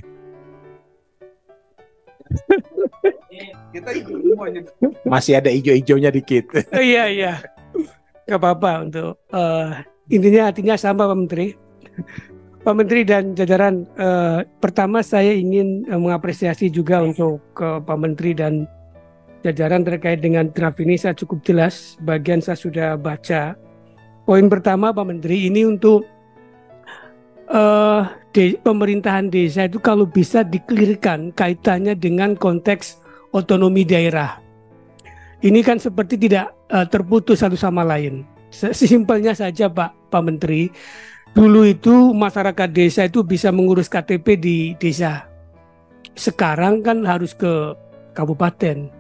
Kita ikut semuanya. Masih ada hijau-hijaunya dikit. Iya. Gak apa-apa untuk intinya artinya sama Pak Menteri. Pak Menteri dan jajaran, pertama saya ingin mengapresiasi juga untuk Pak Menteri dan jajaran terkait dengan draft ini. Saya cukup jelas, bagian saya sudah baca. Poin pertama Pak Menteri ini untuk pemerintahan desa itu kalau bisa dikelirkan kaitannya dengan konteks otonomi daerah. Ini kan seperti tidak terputus satu sama lain. Sesimpelnya saja Pak Menteri, dulu itu masyarakat desa itu bisa mengurus KTP di desa. Sekarang kan harus ke kabupaten,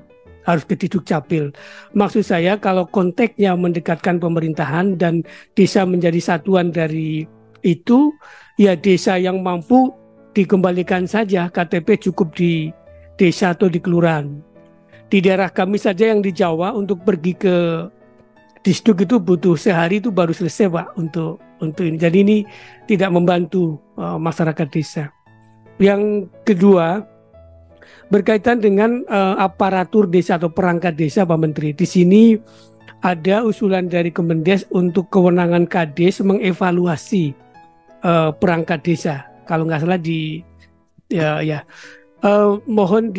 harus ke Dukcapil. Maksud saya kalau konteksnya mendekatkan pemerintahan dan desa menjadi satuan dari itu, ya desa yang mampu dikembalikan saja KTP cukup di desa atau di kelurahan. Di daerah kami saja yang di Jawa untuk pergi ke Disduk itu butuh sehari itu baru selesai Pak untuk ini. Jadi ini tidak membantu masyarakat desa. Yang kedua, berkaitan dengan aparatur desa atau perangkat desa Pak Menteri. Di sini ada usulan dari Kemendes untuk kewenangan Kades mengevaluasi perangkat desa. Kalau nggak salah mohon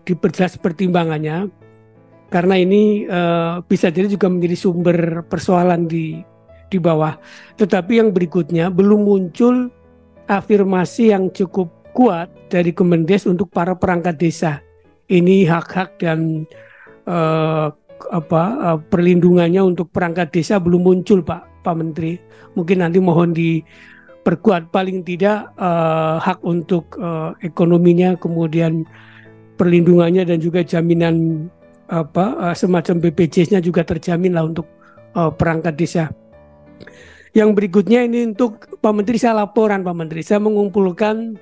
diperjelas pertimbangannya, karena ini bisa jadi juga menjadi sumber persoalan di bawah. Tetapi yang berikutnya belum muncul afirmasi yang cukup kuat dari Kemendes untuk para perangkat desa. Ini hak-hak dan perlindungannya untuk perangkat desa belum muncul Pak Menteri. Mungkin nanti mohon diperkuat, paling tidak hak untuk ekonominya, kemudian perlindungannya dan juga jaminan semacam BPJS-nya juga terjamin lah untuk perangkat desa. Yang berikutnya ini untuk Pak Menteri, saya laporan Pak Menteri, saya mengumpulkan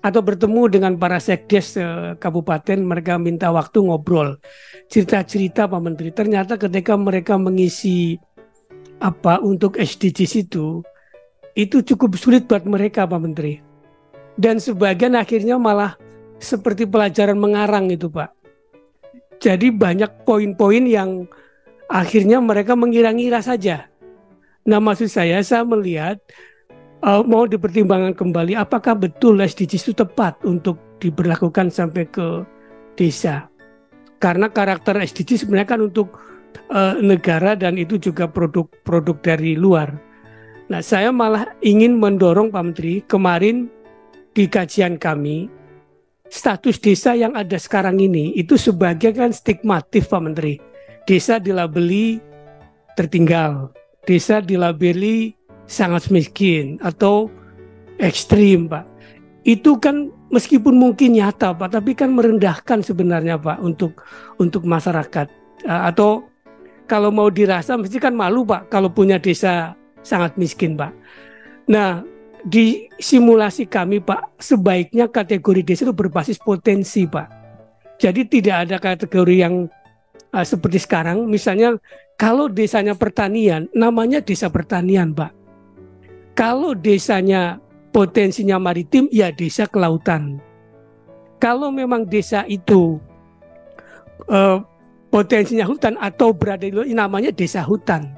atau bertemu dengan para sekdes kabupaten, mereka minta waktu ngobrol, cerita-cerita Pak Menteri. Ternyata ketika mereka mengisi untuk SDGs itu cukup sulit buat mereka Pak Menteri. Dan sebagian akhirnya malah seperti pelajaran mengarang itu Pak. Jadi banyak poin-poin yang akhirnya mereka mengira-ngira saja. Nah maksud saya melihat mau dipertimbangkan kembali apakah betul SDGs itu tepat untuk diberlakukan sampai ke desa. Karena karakter SDGs sebenarnya kan untuk negara dan itu juga produk dari luar. Nah saya malah ingin mendorong Pak Menteri, kemarin di kajian kami, status desa yang ada sekarang ini itu sebagai kan stigmatif Pak Menteri. Desa dilabeli tertinggal, desa dilabeli sangat miskin atau ekstrim Pak. Itu kan meskipun mungkin nyata Pak, tapi kan merendahkan sebenarnya Pak untuk masyarakat. Atau kalau mau dirasa mesti kan malu Pak kalau punya desa sangat miskin Pak. Nah di simulasi kami Pak, sebaiknya kategori desa itu berbasis potensi Pak. Jadi tidak ada kategori yang seperti sekarang, misalnya kalau desanya pertanian, namanya desa pertanian Pak. Kalau desanya potensinya maritim, ya desa kelautan. Kalau memang desa itu potensinya hutan atau berada di luar, namanya desa hutan.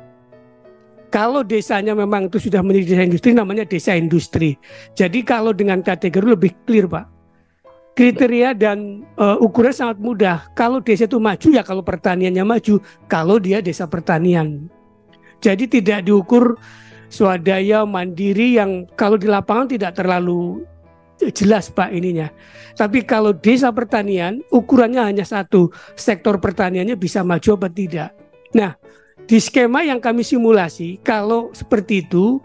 Kalau desanya memang itu sudah menjadi desa industri, namanya desa industri. Jadi kalau dengan kategori lebih clear Pak. Kriteria dan ukuran sangat mudah. Kalau desa itu maju, ya kalau pertaniannya maju. Kalau dia desa pertanian. Jadi tidak diukur swadaya mandiri yang kalau di lapangan tidak terlalu jelas Pak ininya. Tapi kalau desa pertanian ukurannya hanya satu, sektor pertaniannya bisa maju apa tidak. Nah, di skema yang kami simulasi, kalau seperti itu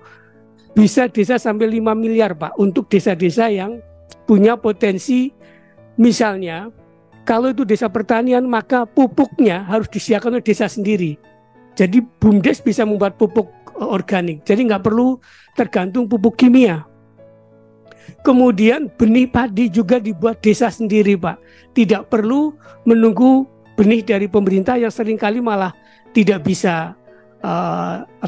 bisa desa sampai 5 miliar Pak untuk desa-desa yang punya potensi. Misalnya kalau itu desa pertanian, maka pupuknya harus disediakan oleh desa sendiri. Jadi BUMDes bisa membuat pupuk organik, jadi nggak perlu tergantung pupuk kimia. Kemudian benih padi juga dibuat desa sendiri Pak, tidak perlu menunggu benih dari pemerintah yang seringkali malah tidak bisa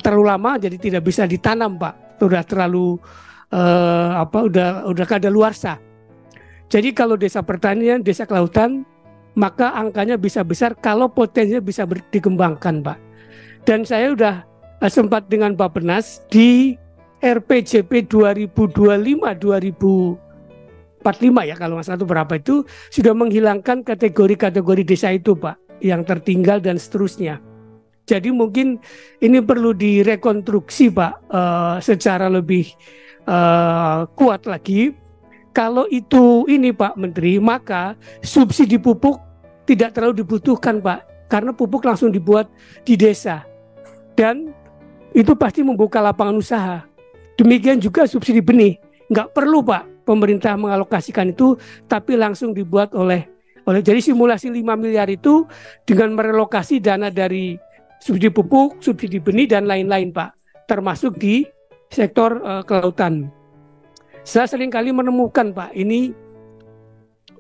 terlalu lama, jadi tidak bisa ditanam Pak, sudah terlalu udah kadaluarsa. Jadi kalau desa pertanian, desa kelautan, maka angkanya bisa besar kalau potensinya bisa dikembangkan Pak. Dan saya sudah sempat dengan Bappenas di RPJP 2025-2045 ya kalau nggak salah itu berapa itu sudah menghilangkan kategori-kategori desa itu Pak, yang tertinggal dan seterusnya. Jadi mungkin ini perlu direkonstruksi Pak secara lebih kuat lagi. Kalau itu ini Pak Menteri, maka subsidi pupuk tidak terlalu dibutuhkan Pak, karena pupuk langsung dibuat di desa dan itu pasti membuka lapangan usaha. Demikian juga subsidi benih, nggak perlu Pak pemerintah mengalokasikan itu, tapi langsung dibuat oleh jadi simulasi 5 miliar itu dengan merelokasi dana dari subsidi pupuk, subsidi benih dan lain-lain Pak, termasuk di sektor kelautan. Saya seringkali menemukan Pak, ini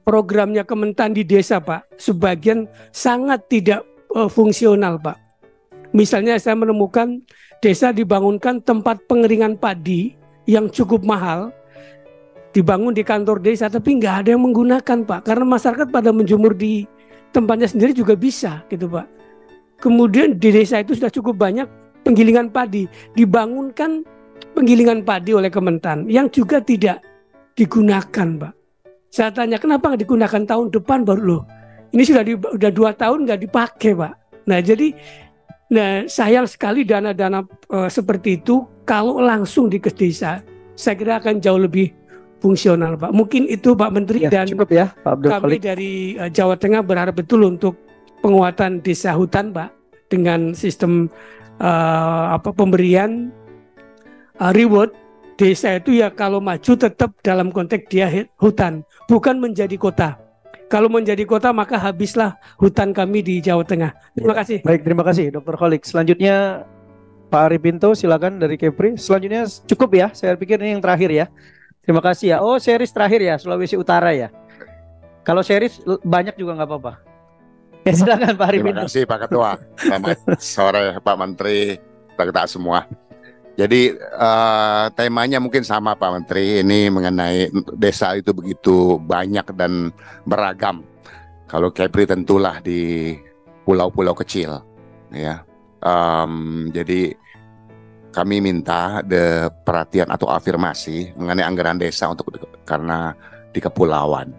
programnya Kementan di desa Pak, sebagian sangat tidak fungsional Pak. Misalnya saya menemukan desa dibangunkan tempat pengeringan padi yang cukup mahal, dibangun di kantor desa tapi nggak ada yang menggunakan Pak, karena masyarakat pada menjemur di tempatnya sendiri juga bisa gitu Pak. Kemudian di desa itu sudah cukup banyak penggilingan padi, dibangunkan penggilingan padi oleh Kementan yang juga tidak digunakan Pak. Saya tanya kenapa nggak digunakan tahun depan baru loh. Ini sudah 2 tahun nggak dipakai Pak. Nah jadi sayang sekali dana-dana seperti itu kalau langsung di desa, saya kira akan jauh lebih fungsional Pak. Mungkin itu Pak Menteri ya, dan cukup ya, Pak Abdul kami dari Jawa Tengah berharap betul untuk penguatan desa hutan Pak dengan sistem pemberian reward. Desa itu ya kalau maju tetap dalam konteks dia hutan, bukan menjadi kota. Kalau menjadi kota maka habislah hutan kami di Jawa Tengah. Terima kasih. Baik, terima kasih Dr. Kholik. Selanjutnya Pak Ari Pinto silakan dari Kepri. Selanjutnya cukup ya, saya pikir ini yang terakhir ya. Terima kasih ya. Oh, series terakhir ya, Sulawesi Utara ya. Kalau series banyak juga nggak apa-apa. Ya silakan Pak Ari Pinto. Terima kasih Pak Ketua. Selamat sore Pak Menteri, kita semua. Jadi temanya mungkin sama Pak Menteri, ini mengenai desa itu begitu banyak dan beragam. Kalau Kepri tentulah di pulau-pulau kecil, ya. Jadi kami minta perhatian atau afirmasi mengenai anggaran desa karena di kepulauan.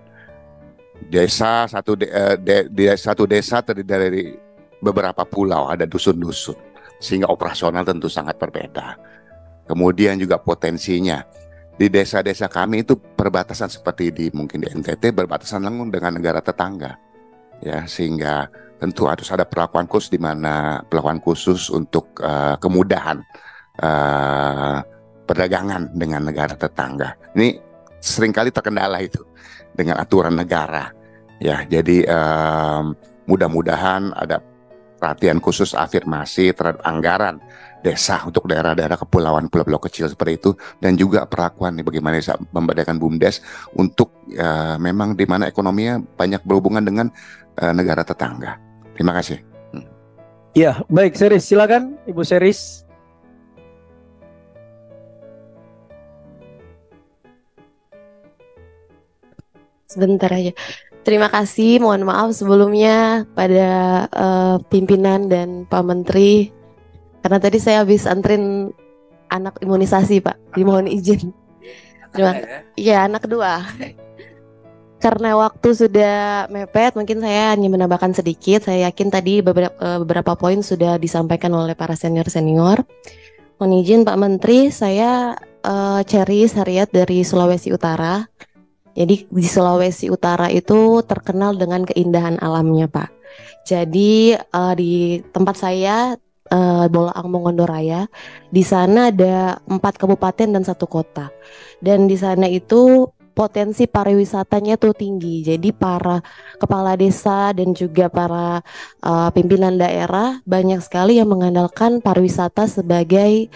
Satu desa terdiri dari beberapa pulau, ada dusun-dusun. Sehingga operasional tentu sangat berbeda. Kemudian juga potensinya di desa-desa kami itu perbatasan seperti mungkin di NTT berbatasan langsung dengan negara tetangga, ya, sehingga tentu harus ada perlakuan khusus untuk kemudahan perdagangan dengan negara tetangga. Ini seringkali terkendala itu dengan aturan negara, ya. Jadi mudah-mudahan ada perhatian khusus afirmasi terhadap anggaran desa untuk daerah-daerah kepulauan, pulau-pulau kecil seperti itu, dan juga perlakuan bagaimana bisa membedakan BUMDes untuk memang di mana ekonominya banyak berhubungan dengan negara tetangga. Terima kasih. Ya, baik, Seris, silakan Ibu Seris. Sebentar aja. Terima kasih, mohon maaf sebelumnya pada pimpinan dan Pak Menteri, karena tadi saya habis antrin anak imunisasi Pak, dimohon izin. Iya, anak kedua. Karena waktu sudah mepet, mungkin saya hanya menambahkan sedikit. Saya yakin tadi beberapa poin sudah disampaikan oleh para senior-senior. Mohon izin Pak Menteri, saya Cherry Sariat dari Sulawesi Utara. Jadi di Sulawesi Utara itu terkenal dengan keindahan alamnya, Pak. Jadi di tempat saya Bolaang Mongondoraya, di sana ada 4 kabupaten dan 1 kota. Dan di sana itu potensi pariwisatanya tuh tinggi. Jadi para kepala desa dan juga para pimpinan daerah banyak sekali yang mengandalkan pariwisata sebagai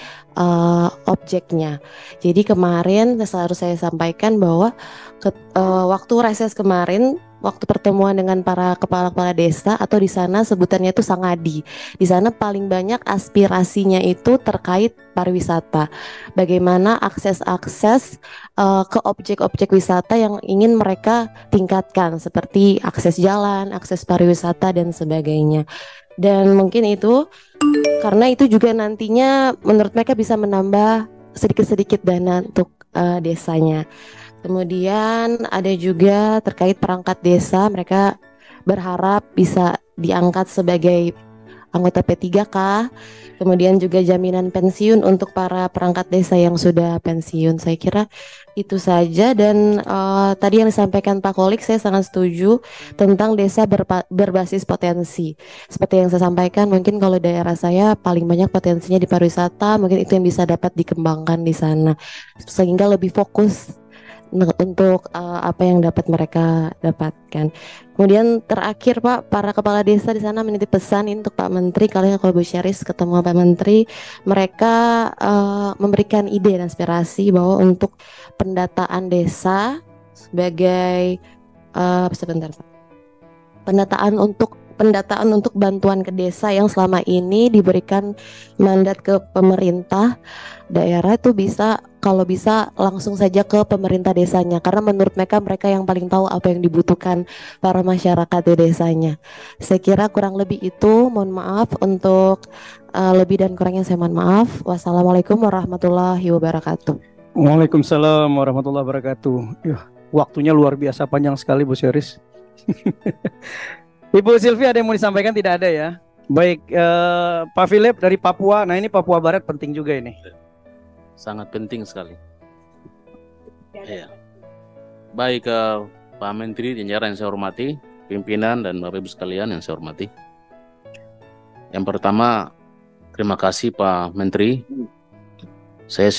objeknya. Jadi kemarin harus saya sampaikan bahwa waktu reses kemarin, waktu pertemuan dengan para kepala-kepala desa, atau di sana sebutannya itu Sangadi. Di sana paling banyak aspirasinya itu terkait pariwisata. Bagaimana akses-akses ke objek-objek wisata yang ingin mereka tingkatkan, seperti akses jalan, akses pariwisata dan sebagainya. Dan mungkin itu karena itu juga nantinya menurut mereka bisa menambah sedikit-sedikit dana untuk desanya. Kemudian ada juga terkait perangkat desa, mereka berharap bisa diangkat sebagai anggota P3K. Kemudian juga jaminan pensiun untuk para perangkat desa yang sudah pensiun. Saya kira itu saja. Dan tadi yang disampaikan Pak Kolik, saya sangat setuju tentang desa berbasis potensi. Seperti yang saya sampaikan, mungkin kalau daerah saya paling banyak potensinya di pariwisata, mungkin itu yang bisa dapat dikembangkan di sana, sehingga lebih fokus untuk apa yang dapat mereka dapatkan. Kemudian terakhir Pak, para kepala desa di sana menitip pesan ini untuk Pak Menteri. Kalau Bu Syaris ketemu Pak Menteri, mereka memberikan ide dan inspirasi bahwa untuk pendataan desa sebagai sebentar Pak. Pendataan untuk bantuan ke desa yang selama ini diberikan mandat ke pemerintah daerah itu bisa, kalau bisa langsung saja ke pemerintah desanya, karena menurut mereka yang paling tahu apa yang dibutuhkan para masyarakat di desanya. Saya kira kurang lebih itu. Mohon maaf untuk lebih dan kurangnya, saya mohon maaf. Wassalamualaikum warahmatullahi wabarakatuh. Waalaikumsalam warahmatullahi wabarakatuh. Waktunya luar biasa panjang sekali Bu Syaris. Ibu Sylvie ada yang mau disampaikan? Tidak ada ya. Baik, Pak Philip dari Papua. Nah ini Papua Barat penting juga ini. Sangat penting sekali. Ya. Baik, Pak Menteri, jajaran yang saya hormati, pimpinan dan Bapak Ibu sekalian yang saya hormati. Yang pertama, terima kasih Pak Menteri. Saya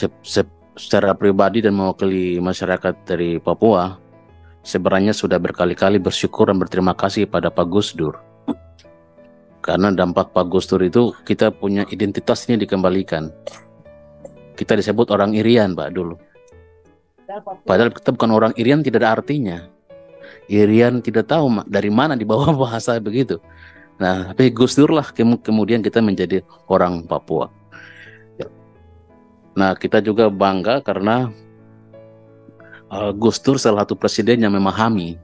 secara pribadi dan mewakili masyarakat dari Papua, sebenarnya sudah berkali-kali bersyukur dan berterima kasih pada Pak Gus Dur. Karena dampak Pak Gus Dur itu kita punya identitas ini dikembalikan. Kita disebut orang Irian Pak dulu. Padahal kita bukan orang Irian, tidak ada artinya. Irian tidak tahu dari mana dibawa bahasa begitu. Nah, tapi Gus Dur lah kemudian kita menjadi orang Papua. Nah, kita juga bangga karena Gus Dur salah satu presiden yang memahami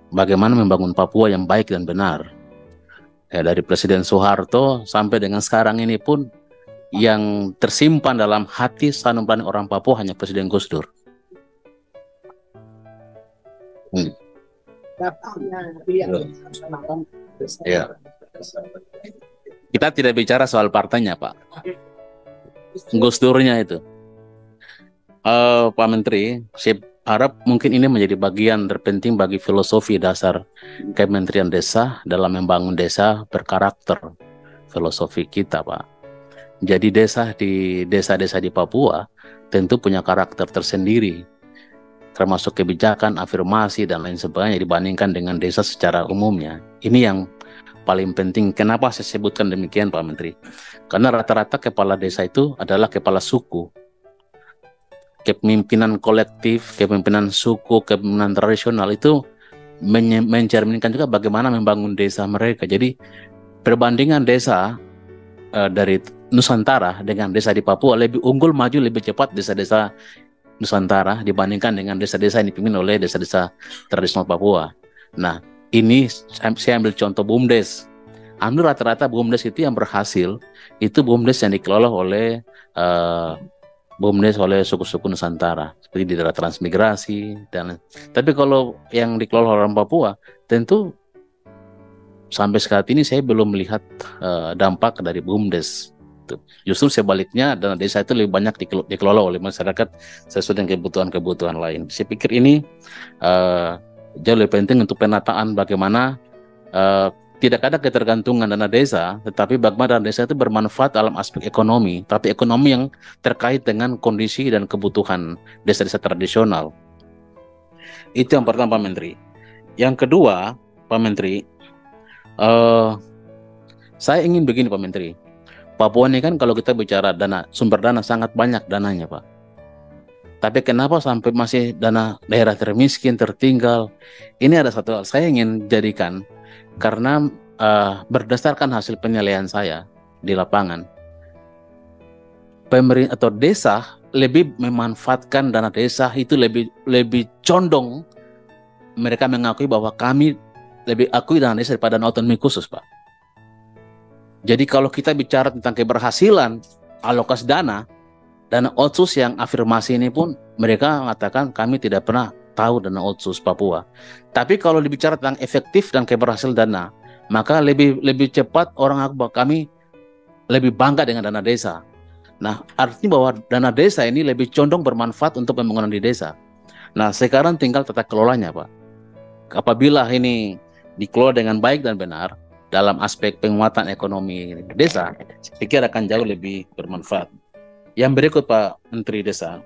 bagaimana membangun Papua yang baik dan benar. Ya, dari Presiden Soeharto sampai dengan sekarang ini pun yang tersimpan dalam hati sanubari orang Papua hanya Presiden Gus Dur. Ya. Kita tidak bicara soal partainya Pak, Gus Durnya itu. Pak Menteri, saya harap mungkin ini menjadi bagian terpenting bagi filosofi dasar Kementerian Desa dalam membangun desa berkarakter, filosofi kita Pak. Jadi desa-desa di Papua tentu punya karakter tersendiri, termasuk kebijakan, afirmasi dan lain sebagainya dibandingkan dengan desa secara umumnya. Ini yang paling penting. Kenapa saya sebutkan demikian Pak Menteri? Karena rata-rata kepala desa itu adalah kepala suku. Kepemimpinan kolektif, kepemimpinan suku, kepemimpinan tradisional itu mencerminkan juga bagaimana membangun desa mereka. Jadi perbandingan desa dari Nusantara dengan desa di Papua lebih unggul, maju lebih cepat desa-desa Nusantara dibandingkan dengan desa-desa yang dipimpin oleh desa-desa tradisional Papua. Nah, ini saya ambil contoh BUMDes. Ambil rata-rata BUMDes itu yang berhasil, itu BUMDes yang dikelola oleh BUMDes oleh suku-suku Nusantara seperti di daerah transmigrasi dan. Tapi kalau yang dikelola orang Papua, tentu sampai saat ini saya belum melihat dampak dari BUMDes. Justru sebaliknya dana desa itu lebih banyak dikelola oleh masyarakat sesuai dengan kebutuhan-kebutuhan lain. Saya pikir ini jauh lebih penting untuk penataan bagaimana tidak ada ketergantungan dana desa, tetapi bagaimana dana desa itu bermanfaat dalam aspek ekonomi, tapi ekonomi yang terkait dengan kondisi dan kebutuhan desa-desa tradisional. Itu yang pertama, Pak Menteri. Yang kedua, Pak Menteri, saya ingin begini, Pak Menteri. Papua ini kan kalau kita bicara dana, sumber dana sangat banyak dananya, Pak. Tapi kenapa sampai masih dana daerah termiskin, tertinggal? Ini ada satu hal saya ingin jadikan, karena berdasarkan hasil penilaian saya di lapangan, pemerintah atau desa lebih memanfaatkan dana desa itu lebih condong, mereka mengakui bahwa kami lebih akui dana desa daripada dana otonomi khusus, Pak. Jadi kalau kita bicara tentang keberhasilan alokasi dana otsus yang afirmasi ini pun mereka mengatakan kami tidak pernah tahu dana otsus Papua. Tapi kalau dibicara tentang efektif dan keberhasilan dana, maka lebih cepat orang bahwa kami lebih bangga dengan dana desa. Nah, artinya bahwa dana desa ini lebih condong bermanfaat untuk pembangunan di desa. Nah, sekarang tinggal tata kelolanya, Pak. Apabila ini dikelola dengan baik dan benar dalam aspek penguatan ekonomi desa, saya pikir akan jauh lebih bermanfaat. Yang berikut, Pak Menteri Desa,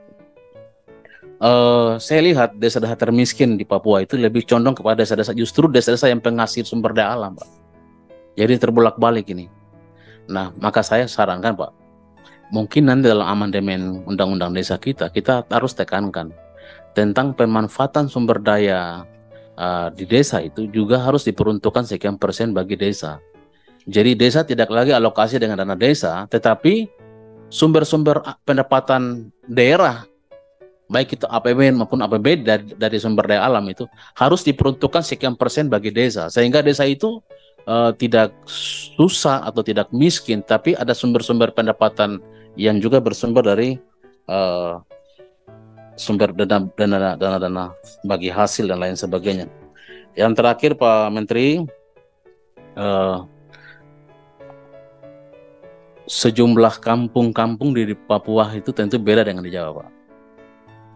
saya lihat desa-desa termiskin di Papua itu lebih condong kepada desa-desa, justru desa-desa yang penghasil sumber daya alam, Pak. Jadi terbolak-balik ini. Nah, maka saya sarankan, Pak, mungkin nanti dalam amandemen undang-undang desa kita harus tekankan tentang pemanfaatan sumber daya di desa itu juga harus diperuntukkan sekian persen bagi desa. Jadi desa tidak lagi alokasi dengan dana desa, tetapi sumber-sumber pendapatan daerah, baik itu APBN maupun APBD dari sumber daya alam itu harus diperuntukkan sekian persen bagi desa, sehingga desa itu tidak susah atau tidak miskin, tapi ada sumber-sumber pendapatan yang juga bersumber dari sumber dana bagi hasil dan lain sebagainya. Yang terakhir, Pak Menteri, sejumlah kampung-kampung di Papua itu tentu beda dengan di Jawa, Pak.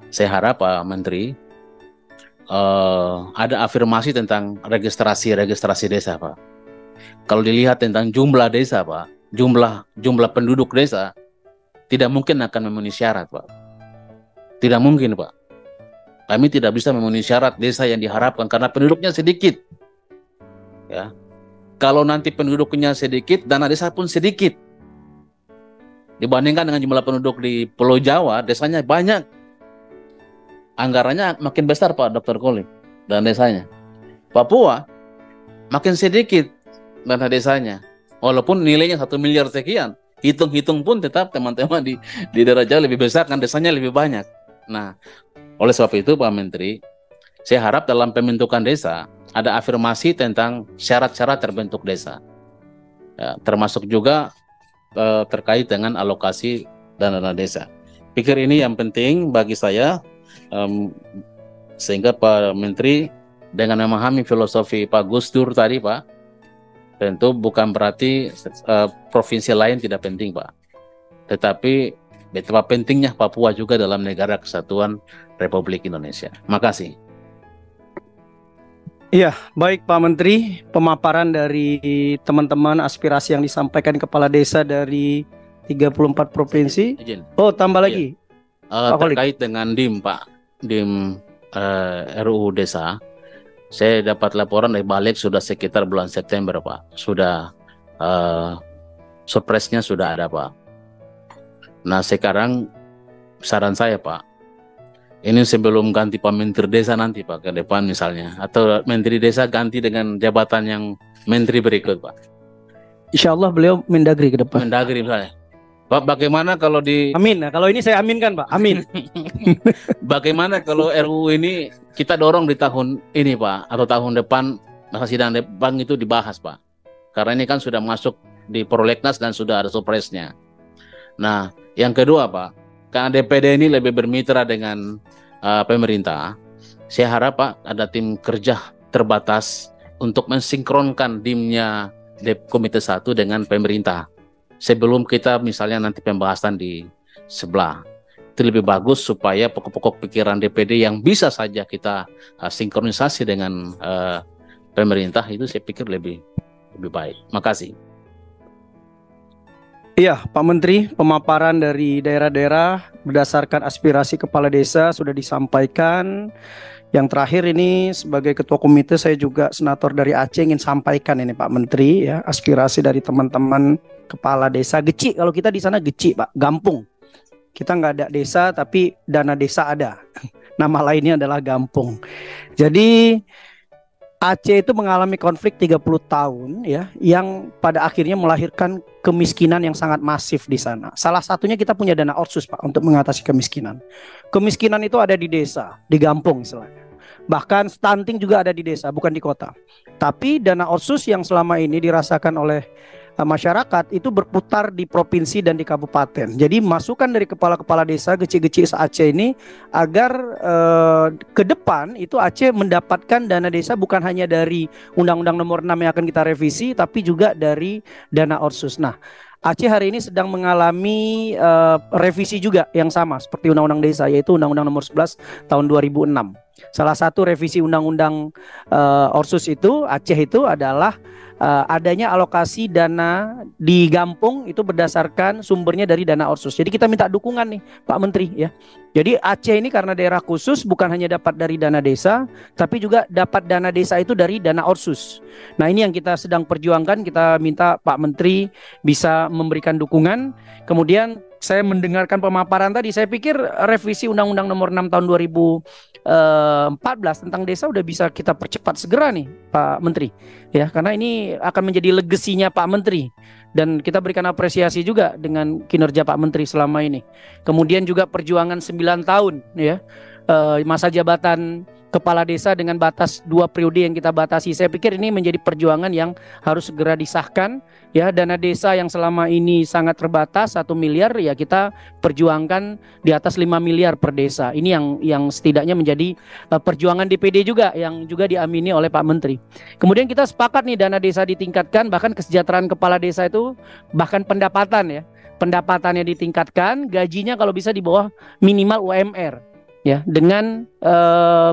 Saya harap, Pak Menteri, ada afirmasi tentang registrasi desa, Pak. Kalau dilihat tentang jumlah desa, Pak, jumlah penduduk desa tidak mungkin akan memenuhi syarat, Pak. Tidak mungkin, Pak. Kami tidak bisa memenuhi syarat desa yang diharapkan karena penduduknya sedikit. Ya. Kalau nanti penduduknya sedikit, dana desa pun sedikit. Dibandingkan dengan jumlah penduduk di Pulau Jawa, desanya banyak. Anggarannya makin besar, Pak Dr. Kolim, dan desanya. Papua makin sedikit dana desanya. Walaupun nilainya 1 miliar sekian, hitung-hitung pun tetap teman-teman di daerah Jawa lebih besar, kan desanya lebih banyak. Nah, oleh sebab itu, Pak Menteri, saya harap dalam pembentukan desa ada afirmasi tentang syarat-syarat terbentuk desa, ya, termasuk juga terkait dengan alokasi dana desa. Pikir ini yang penting bagi saya, sehingga Pak Menteri dengan memahami filosofi Pak Gus Dur tadi, Pak, tentu bukan berarti provinsi lain tidak penting, Pak, tetapi betapa pentingnya Papua juga dalam negara kesatuan Republik Indonesia. Makasih. Iya, baik Pak Menteri, pemaparan dari teman-teman aspirasi yang disampaikan Kepala Desa dari 34 provinsi. Izin. Oh, tambah lagi. Terkait dengan DIM, Pak, DIM RUU Desa, saya dapat laporan dari Balik sudah sekitar bulan September, Pak. Sudah surprise-nya sudah ada, Pak. Nah, sekarang saran saya, Pak, ini sebelum ganti Pak Menteri Desa nanti, Pak, ke depan misalnya, atau Menteri Desa ganti dengan jabatan yang Menteri berikut, Pak. Insya Allah beliau Mendagri ke depan. Mendagri misalnya. Pak, bagaimana kalau Amin. Nah, kalau ini saya aminkan, Pak. Amin. Bagaimana kalau RUU ini kita dorong di tahun ini, Pak, atau tahun depan, masa sidang depan itu dibahas, Pak. Karena ini kan sudah masuk di prolegnas dan sudah ada surprise-nya. Nah, yang kedua, Pak, karena DPD ini lebih bermitra dengan pemerintah, saya harap, Pak, ada tim kerja terbatas untuk mensinkronkan DIM-nya Komite 1 dengan pemerintah, sebelum kita misalnya nanti pembahasan di sebelah. Itu lebih bagus supaya pokok-pokok pikiran DPD yang bisa saja kita sinkronisasi dengan pemerintah, itu saya pikir lebih baik. Makasih. Iya, Pak Menteri, pemaparan dari daerah-daerah berdasarkan aspirasi kepala desa sudah disampaikan. Yang terakhir ini sebagai ketua komite saya juga senator dari Aceh ingin sampaikan ini Pak Menteri ya, aspirasi dari teman-teman kepala desa Geci. Kalau kita di sana Geci Pak, Gampung. Kita nggak ada desa tapi dana desa ada. Nama lainnya adalah Gampung. Jadi Aceh itu mengalami konflik 30 tahun ya, yang pada akhirnya melahirkan kemiskinan yang sangat masif di sana. Salah satunya kita punya dana otsus Pak untuk mengatasi kemiskinan. Kemiskinan itu ada di desa, di Gampung istilahnya. Bahkan stunting juga ada di desa, bukan di kota. Tapi dana otsus yang selama ini dirasakan oleh masyarakat itu berputar di provinsi dan di kabupaten. Jadi masukan dari kepala-kepala desa Geci-Geci Aceh ini agar ke depan itu Aceh mendapatkan dana desa bukan hanya dari Undang-Undang Nomor 6 yang akan kita revisi, tapi juga dari dana otsus. Nah, Aceh hari ini sedang mengalami revisi juga yang sama seperti Undang-Undang Desa, yaitu Undang-Undang Nomor 11 tahun 2006. Salah satu revisi Undang-Undang otsus itu Aceh itu adalah adanya alokasi dana di Gampung itu berdasarkan sumbernya dari dana otsus. Jadi kita minta dukungan nih Pak Menteri ya. Jadi Aceh ini karena daerah khusus bukan hanya dapat dari dana desa, tapi juga dapat dana desa itu dari dana otsus. Nah ini yang kita sedang perjuangkan, kita minta Pak Menteri bisa memberikan dukungan. Kemudian saya mendengarkan pemaparan tadi, saya pikir revisi Undang-Undang Nomor 6 tahun 2014 tentang desa udah bisa kita percepat segera nih Pak Menteri ya, karena ini akan menjadi legasinya Pak Menteri dan kita berikan apresiasi juga dengan kinerja Pak Menteri selama ini. Kemudian juga perjuangan 9 tahun ya, masa jabatan kepala desa dengan batas 2 periode yang kita batasi. Saya pikir ini menjadi perjuangan yang harus segera disahkan ya. Dana desa yang selama ini sangat terbatas 1 miliar ya, kita perjuangkan di atas 5 miliar per desa. Ini yang setidaknya menjadi perjuangan DPD juga yang juga diamini oleh Pak Menteri. Kemudian kita sepakat nih dana desa ditingkatkan, bahkan kesejahteraan kepala desa itu bahkan pendapatannya ditingkatkan, gajinya kalau bisa di bawah minimal UMR. Ya, dengan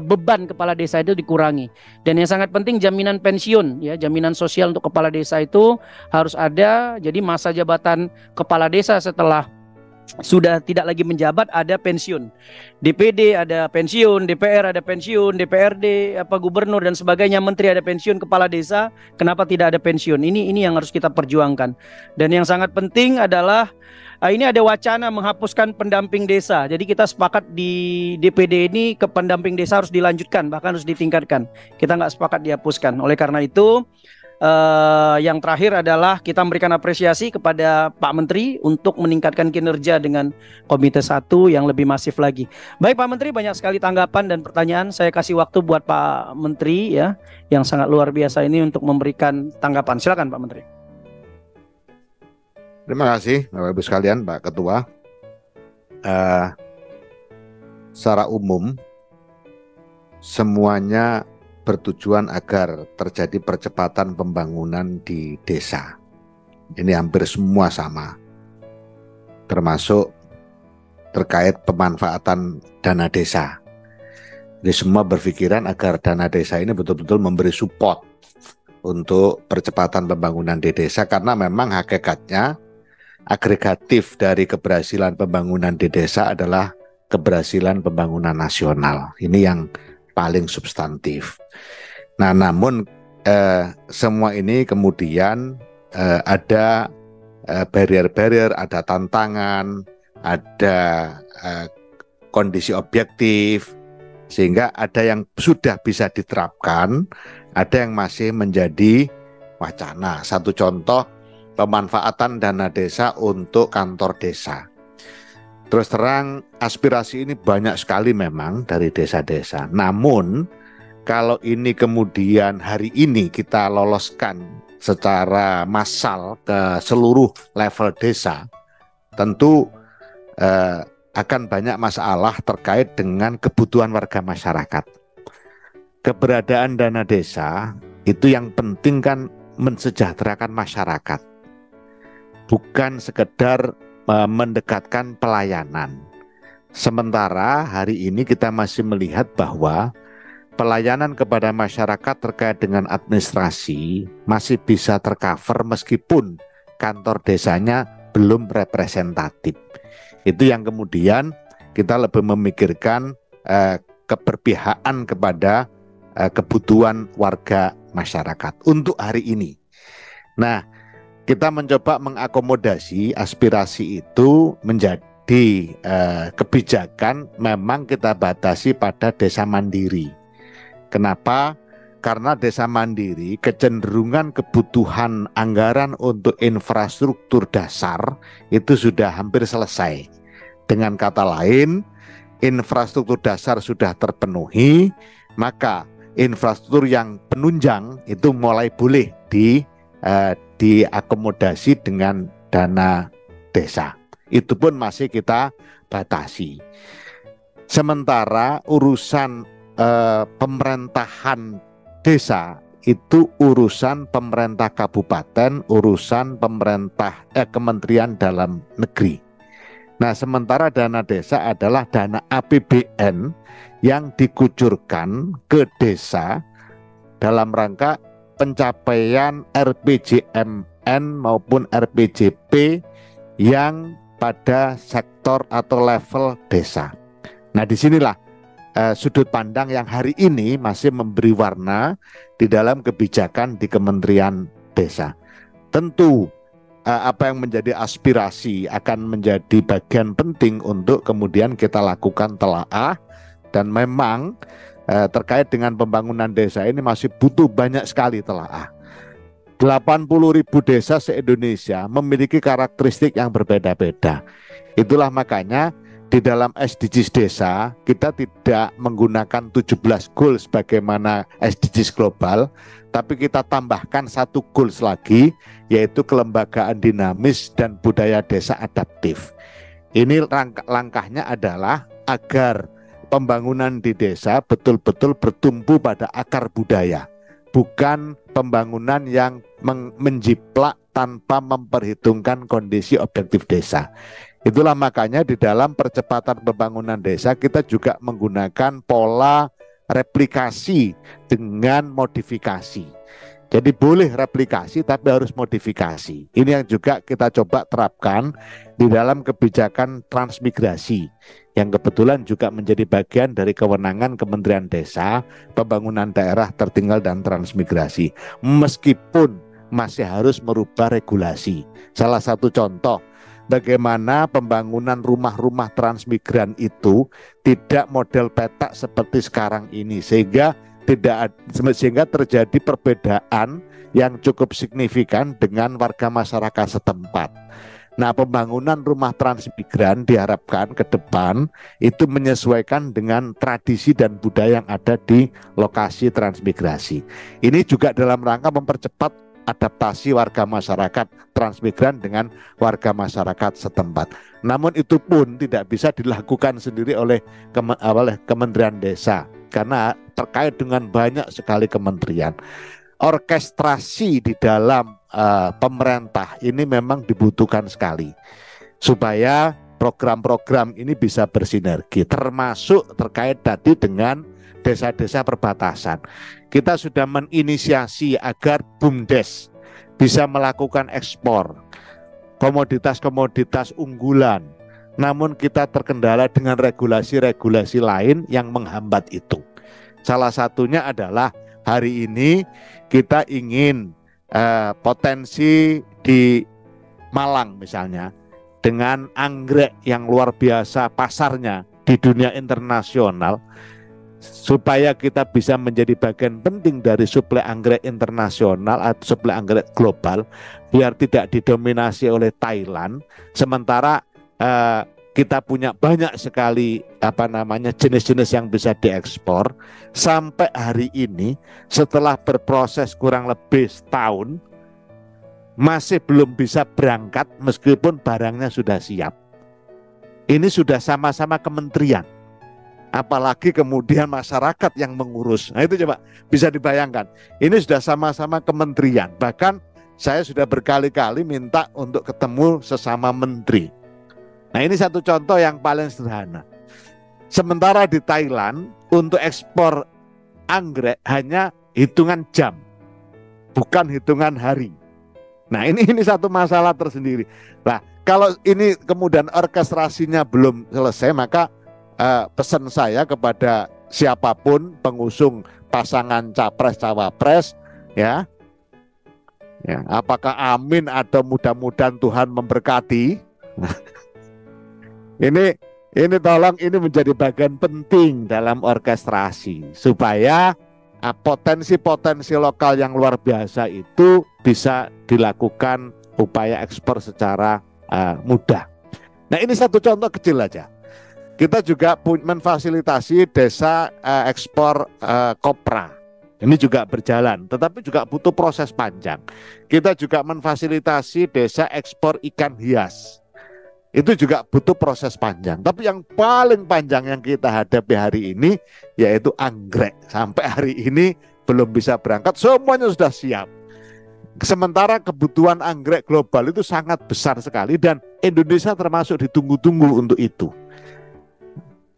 beban kepala desa itu dikurangi. Dan yang sangat penting jaminan pensiun ya, jaminan sosial untuk kepala desa itu harus ada. Jadi masa jabatan kepala desa setelah sudah tidak lagi menjabat ada pensiun. DPD ada pensiun, DPR ada pensiun, DPRD gubernur dan sebagainya, menteri ada pensiun, kepala desa kenapa tidak ada pensiun? Ini yang harus kita perjuangkan. Dan yang sangat penting adalah ini ada wacana menghapuskan pendamping desa. Jadi kita sepakat di DPD ini ke pendamping desa harus dilanjutkan, bahkan harus ditingkatkan. Kita nggak sepakat dihapuskan. Oleh karena itu, yang terakhir adalah kita memberikan apresiasi kepada Pak Menteri untuk meningkatkan kinerja dengan Komite 1 yang lebih masif lagi. Baik Pak Menteri, banyak sekali tanggapan dan pertanyaan. Saya kasih waktu buat Pak Menteri ya, yang sangat luar biasa ini untuk memberikan tanggapan. Silakan Pak Menteri. Terima kasih Bapak Ibu sekalian, Pak Ketua. Secara umum semuanya bertujuan agar terjadi percepatan pembangunan di desa. Ini hampir semua sama, termasuk terkait pemanfaatan dana desa. Jadi semua berpikiran agar dana desa ini betul-betul memberi support untuk percepatan pembangunan di desa, karena memang hakikatnya agregatif dari keberhasilan pembangunan di desa adalah keberhasilan pembangunan nasional. Ini yang paling substantif. Nah, namun semua ini kemudian ada barrier-barrier, ada tantangan, ada kondisi objektif, sehingga ada yang sudah bisa diterapkan, ada yang masih menjadi wacana. Satu contoh, pemanfaatan dana desa untuk kantor desa. Terus terang, aspirasi ini banyak sekali memang dari desa-desa. Namun, kalau ini kemudian hari ini kita loloskan secara massal ke seluruh level desa, tentu akan banyak masalah terkait dengan kebutuhan warga masyarakat. Keberadaan dana desa itu yang penting kan mensejahterakan masyarakat. bukan sekedar mendekatkan pelayanan. Sementara hari ini kita masih melihat bahwa pelayanan kepada masyarakat terkait dengan administrasi masih bisa tercover meskipun kantor desanya belum representatif. Itu yang kemudian kita lebih memikirkan keberpihakan kepada kebutuhan warga masyarakat untuk hari ini. Nah, kita mencoba mengakomodasi aspirasi itu menjadi kebijakan memang kita batasi pada desa mandiri. Kenapa? Karena desa mandiri kecenderungan kebutuhan anggaran untuk infrastruktur dasar itu sudah hampir selesai. Dengan kata lain, infrastruktur dasar sudah terpenuhi, maka infrastruktur yang penunjang itu mulai boleh diakomodasi dengan dana desa. Itu pun masih kita batasi. Sementara urusan pemerintahan desa itu urusan pemerintah kabupaten, urusan pemerintah Kementerian Dalam Negeri. Nah, sementara dana desa adalah dana APBN yang dikucurkan ke desa dalam rangka pencapaian RPJMN maupun RPJP yang pada sektor atau level desa. Nah, disinilah sudut pandang yang hari ini masih memberi warna di dalam kebijakan di Kementerian Desa. Tentu apa yang menjadi aspirasi akan menjadi bagian penting untuk kemudian kita lakukan telaah, dan memang terkait dengan pembangunan desa ini masih butuh banyak sekali telaah. 80.000 desa se-Indonesia memiliki karakteristik yang berbeda-beda. Itulah makanya di dalam SDGs desa kita tidak menggunakan 17 goals sebagaimana SDGs global, tapi kita tambahkan satu goals lagi, yaitu kelembagaan dinamis dan budaya desa adaptif. Ini langkahnya adalah agar pembangunan di desa betul-betul bertumbuh pada akar budaya, bukan pembangunan yang menjiplak tanpa memperhitungkan kondisi objektif desa. Itulah makanya di dalam percepatan pembangunan desa kita juga menggunakan pola replikasi dengan modifikasi. Jadi boleh replikasi tapi harus modifikasi. Ini yang juga kita coba terapkan di dalam kebijakan transmigrasi, yang kebetulan juga menjadi bagian dari kewenangan Kementerian Desa, Pembangunan Daerah Tertinggal dan Transmigrasi. Meskipun masih harus merubah regulasi. Salah satu contoh bagaimana pembangunan rumah-rumah transmigran itu tidak model petak seperti sekarang ini, sehingga terjadi perbedaan yang cukup signifikan dengan warga masyarakat setempat. Nah, pembangunan rumah transmigran diharapkan ke depan itu menyesuaikan dengan tradisi dan budaya yang ada di lokasi transmigrasi. Ini juga dalam rangka mempercepat adaptasi warga masyarakat transmigran dengan warga masyarakat setempat. Namun itu pun tidak bisa dilakukan sendiri oleh Kementerian Desa, karena terkait dengan banyak sekali kementerian. Orkestrasi di dalam pemerintah ini memang dibutuhkan sekali supaya program-program ini bisa bersinergi, termasuk terkait tadi dengan desa-desa perbatasan. Kita sudah menginisiasi agar BUMDes bisa melakukan ekspor komoditas-komoditas unggulan, namun kita terkendala dengan regulasi-regulasi lain yang menghambat itu. Salah satunya adalah hari ini kita ingin potensi di Malang misalnya, dengan anggrek yang luar biasa pasarnya di dunia internasional, supaya kita bisa menjadi bagian penting dari suplai anggrek internasional atau suplai anggrek global, biar tidak didominasi oleh Thailand. Sementara kita punya banyak sekali jenis-jenis yang bisa diekspor. Sampai hari ini setelah berproses kurang lebih setahun masih belum bisa berangkat meskipun barangnya sudah siap. Ini sudah sama-sama kementerian, apalagi kemudian masyarakat yang mengurus. Nah itu coba bisa dibayangkan, ini sudah sama-sama kementerian, bahkan saya sudah berkali-kali minta untuk ketemu sesama menteri. Nah, ini satu contoh yang paling sederhana. Sementara di Thailand untuk ekspor anggrek hanya hitungan jam, bukan hitungan hari. Nah, ini satu masalah tersendiri. Nah, kalau ini kemudian orkestrasinya belum selesai, maka pesan saya kepada siapapun pengusung pasangan capres-cawapres, ya, apakah amin atau mudah-mudahan Tuhan memberkati. Ini tolong, ini menjadi bagian penting dalam orkestrasi supaya potensi-potensi lokal yang luar biasa itu bisa dilakukan upaya ekspor secara mudah. Nah, ini satu contoh kecil aja. Kita juga memfasilitasi desa ekspor kopra. Ini juga berjalan, tetapi juga butuh proses panjang. Kita juga memfasilitasi desa ekspor ikan hias. Itu juga butuh proses panjang. Tapi yang paling panjang yang kita hadapi hari ini yaitu anggrek. Sampai hari ini belum bisa berangkat, semuanya sudah siap. Sementara kebutuhan anggrek global itu sangat besar sekali dan Indonesia termasuk ditunggu-tunggu untuk itu.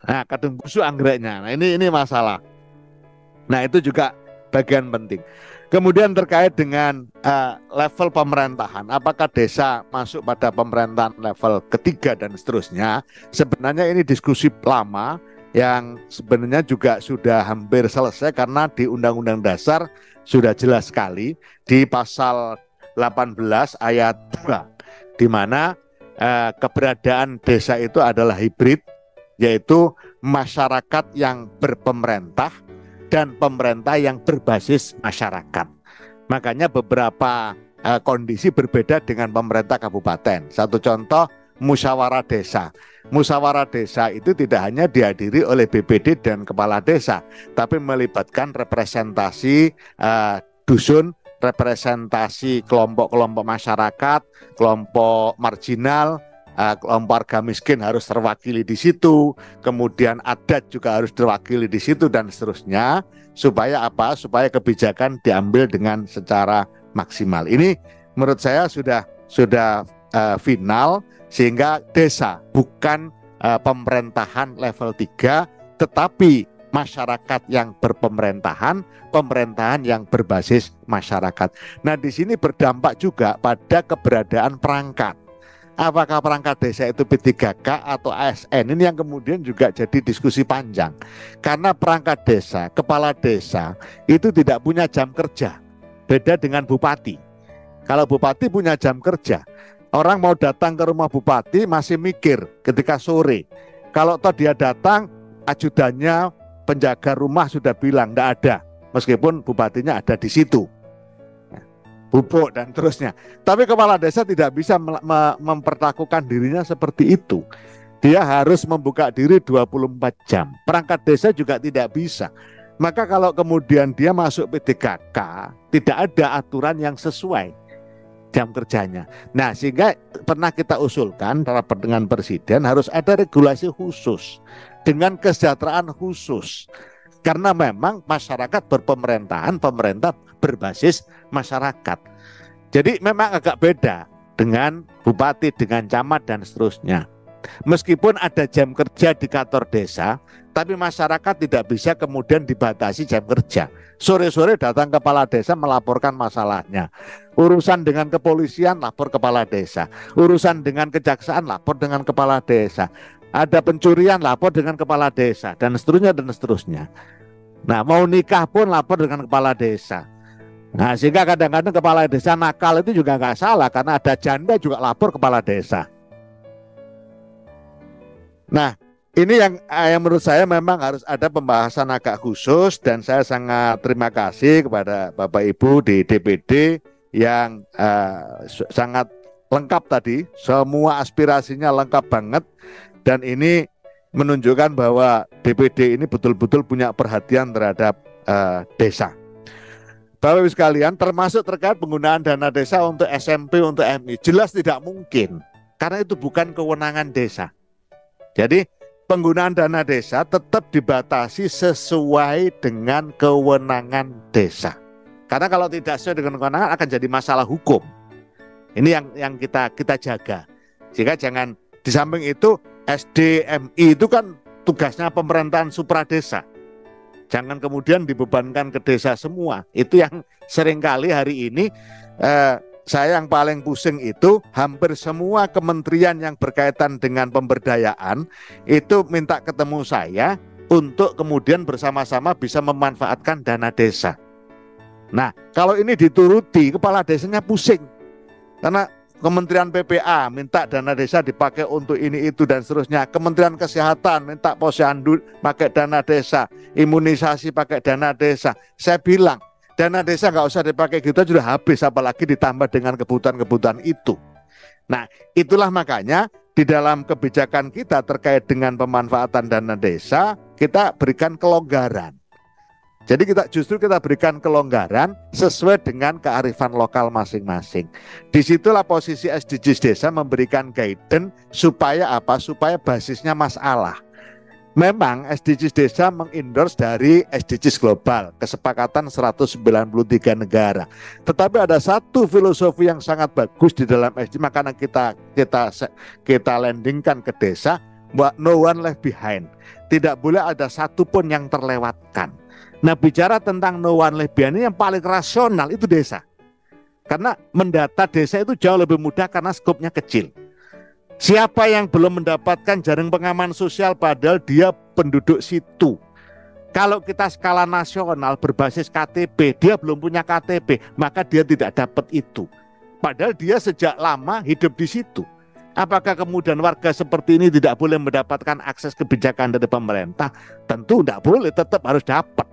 Nah, kadung busuk anggreknya. Nah, ini masalah. Nah, itu juga bagian penting. Kemudian terkait dengan level pemerintahan, apakah desa masuk pada pemerintahan level ketiga dan seterusnya? Sebenarnya ini diskusi lama yang sebenarnya juga sudah hampir selesai karena di Undang-Undang Dasar sudah jelas sekali di pasal 18 ayat 2 di mana keberadaan desa itu adalah hibrid, yaitu masyarakat yang berpemerintah dan pemerintah yang berbasis masyarakat. Makanya beberapa kondisi berbeda dengan pemerintah kabupaten. Satu contoh, musyawarah desa. Musyawarah desa itu tidak hanya dihadiri oleh BPD dan kepala desa, tapi melibatkan representasi dusun, representasi kelompok-kelompok masyarakat, kelompok marginal, kelompok warga miskin harus terwakili di situ, kemudian adat juga harus terwakili di situ dan seterusnya, supaya apa? Supaya kebijakan diambil dengan secara maksimal. Ini menurut saya sudah final, sehingga desa bukan pemerintahan level 3, tetapi masyarakat yang berpemerintahan, pemerintahan yang berbasis masyarakat. Nah, di sini berdampak juga pada keberadaan perangkat. Apakah perangkat desa itu P3K atau ASN? Ini yang kemudian juga jadi diskusi panjang. Karena perangkat desa, kepala desa itu tidak punya jam kerja. Beda dengan bupati. Kalau bupati punya jam kerja, orang mau datang ke rumah bupati masih mikir ketika sore. Kalau toh dia datang, ajudannya, penjaga rumah sudah bilang tidak ada, meskipun bupatinya ada di situ, bubuk dan terusnya. Tapi kepala desa tidak bisa memperlakukan dirinya seperti itu. Dia harus membuka diri 24 jam. Perangkat desa juga tidak bisa. Maka kalau kemudian dia masuk P3K, tidak ada aturan yang sesuai jam kerjanya. Nah, sehingga pernah kita usulkan rapat dengan presiden harus ada regulasi khusus dengan kesejahteraan khusus. Karena memang masyarakat berpemerintahan, pemerintah berbasis masyarakat. Jadi memang agak beda dengan bupati, dengan camat dan seterusnya. Meskipun ada jam kerja di kantor desa, tapi masyarakat tidak bisa kemudian dibatasi jam kerja. Sore-sore datang kepala desa melaporkan masalahnya. Urusan dengan kepolisian lapor kepala desa. Urusan dengan kejaksaan lapor dengan kepala desa. Ada pencurian lapor dengan kepala desa dan seterusnya dan seterusnya. Nah, mau nikah pun lapor dengan kepala desa. Nah, sehingga kadang-kadang kepala desa nakal itu juga nggak salah karena ada janda juga lapor kepala desa. Nah, ini yang menurut saya memang harus ada pembahasan agak khusus, dan saya sangat terima kasih kepada Bapak Ibu di DPD yang sangat lengkap tadi, semua aspirasinya lengkap banget, dan ini menunjukkan bahwa DPD ini betul-betul punya perhatian terhadap desa. Bapak Ibu sekalian, termasuk terkait penggunaan dana desa untuk SMP, untuk MI, jelas tidak mungkin, karena itu bukan kewenangan desa. Jadi penggunaan dana desa tetap dibatasi sesuai dengan kewenangan desa. Karena kalau tidak sesuai dengan kewenangan akan jadi masalah hukum. Ini yang kita jaga. Jika jangan di samping itu SDMI itu kan tugasnya pemerintahan supradesa. Jangan kemudian dibebankan ke desa semua. Itu yang seringkali hari ini saya yang paling pusing itu hampir semua kementerian yang berkaitan dengan pemberdayaan itu minta ketemu saya untuk kemudian bersama-sama bisa memanfaatkan dana desa. Nah, kalau ini dituruti, kepala desanya pusing. Karena Kementerian PPA minta dana desa dipakai untuk ini itu dan seterusnya. Kementerian Kesehatan minta posyandu pakai dana desa, imunisasi pakai dana desa. Saya bilang dana desa nggak usah dipakai gitu sudah habis, apalagi ditambah dengan kebutuhan-kebutuhan itu. Nah, itulah makanya di dalam kebijakan kita terkait dengan pemanfaatan dana desa kita berikan kelonggaran. Jadi kita berikan kelonggaran sesuai dengan kearifan lokal masing-masing. Disitulah posisi SDGs desa memberikan guidance supaya apa? Supaya basisnya masalah. Memang SDGs desa mengendorse dari SDGs global, kesepakatan 193 negara. Tetapi ada satu filosofi yang sangat bagus di dalam SDGs, makanya kita landingkan ke desa, no one left behind. Tidak boleh ada satupun yang terlewatkan. Nah, bicara tentang no one left behind ini yang paling rasional itu desa. Karena mendata desa itu jauh lebih mudah karena skopnya kecil. Siapa yang belum mendapatkan jaring pengaman sosial padahal dia penduduk situ. Kalau kita skala nasional berbasis KTP, dia belum punya KTP, maka dia tidak dapat itu. Padahal dia sejak lama hidup di situ. Apakah kemudian warga seperti ini tidak boleh mendapatkan akses kebijakan dari pemerintah? Tentu tidak boleh, tetap harus dapat.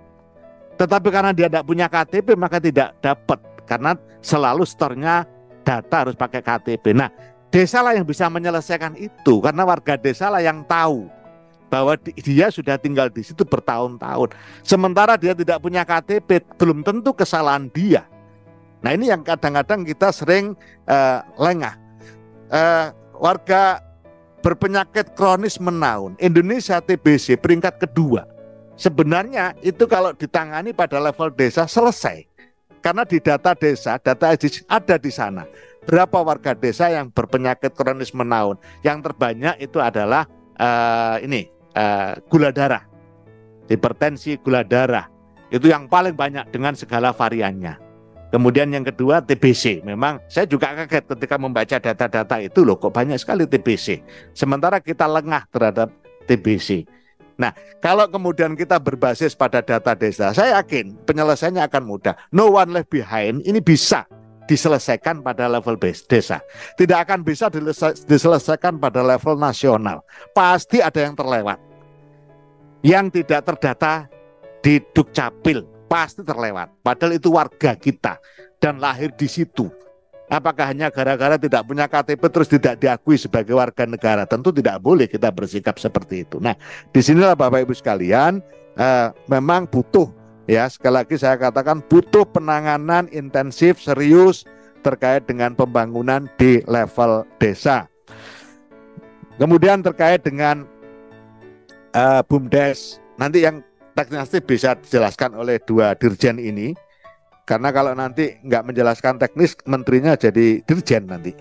Tetapi karena dia tidak punya KTP maka tidak dapat, karena selalu store-nya data harus pakai KTP. Nah, desa lah yang bisa menyelesaikan itu, karena warga desa lah yang tahu bahwa dia sudah tinggal di situ bertahun-tahun. Sementara dia tidak punya KTP, belum tentu kesalahan dia. Nah, ini yang kadang-kadang kita sering lengah. Warga berpenyakit kronis menaun, Indonesia TBC peringkat kedua. Sebenarnya itu kalau ditangani pada level desa selesai. Karena di data desa, data SDGs ada di sana. Berapa warga desa yang berpenyakit kronis menaun? Yang terbanyak itu adalah gula darah, hipertensi, gula darah. Itu yang paling banyak dengan segala variannya. Kemudian yang kedua TBC. Memang saya juga kaget ketika membaca data-data itu, loh kok banyak sekali TBC. Sementara kita lengah terhadap TBC. Nah, kalau kemudian kita berbasis pada data desa, saya yakin penyelesaiannya akan mudah. No one left behind ini bisa diselesaikan pada level desa. Tidak akan bisa diselesaikan pada level nasional. Pasti ada yang terlewat. Yang tidak terdata di Dukcapil pasti terlewat. Padahal itu warga kita dan lahir di situ. Apakah hanya gara-gara tidak punya KTP terus tidak diakui sebagai warga negara? Tentu tidak boleh kita bersikap seperti itu. Nah, disinilah Bapak Ibu sekalian, memang butuh, ya sekali lagi saya katakan butuh penanganan intensif, serius terkait dengan pembangunan di level desa. Kemudian terkait dengan BUMDes, nanti yang teknis bisa dijelaskan oleh dua dirjen ini. Karena kalau nanti nggak menjelaskan teknis, menterinya jadi dirjen nanti.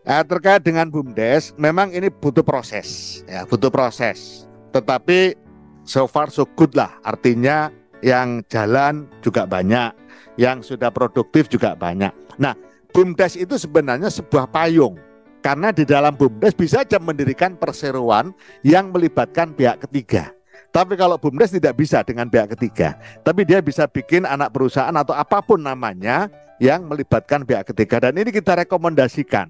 Terkait dengan BUMDes, memang ini butuh proses, ya butuh proses. Tetapi so far so good lah, artinya yang jalan juga banyak, yang sudah produktif juga banyak. Nah, BUMDes itu sebenarnya sebuah payung, karena di dalam BUMDes bisa saja mendirikan perseroan yang melibatkan pihak ketiga. Tapi kalau BUMDes tidak bisa dengan pihak ketiga, tapi dia bisa bikin anak perusahaan atau apapun namanya yang melibatkan pihak ketiga. Dan ini kita rekomendasikan,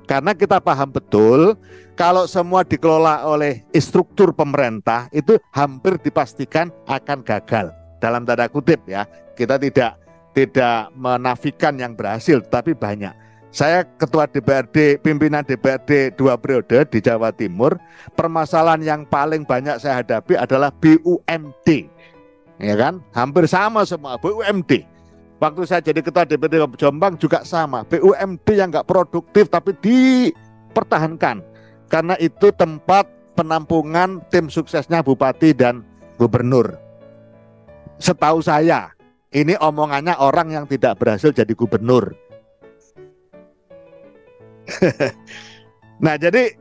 karena kita paham betul kalau semua dikelola oleh struktur pemerintah itu hampir dipastikan akan gagal. Dalam tanda kutip ya, kita tidak menafikan yang berhasil, tapi banyak. Saya ketua DPRD, pimpinan DPRD 2 periode di Jawa Timur. Permasalahan yang paling banyak saya hadapi adalah BUMD, ya kan? Hampir sama semua BUMD. Waktu saya jadi ketua DPRD Jombang juga sama, BUMD yang nggak produktif tapi dipertahankan karena itu tempat penampungan tim suksesnya bupati dan gubernur. Setahu saya, Ini omongannya orang yang tidak berhasil jadi gubernur. Nah, jadi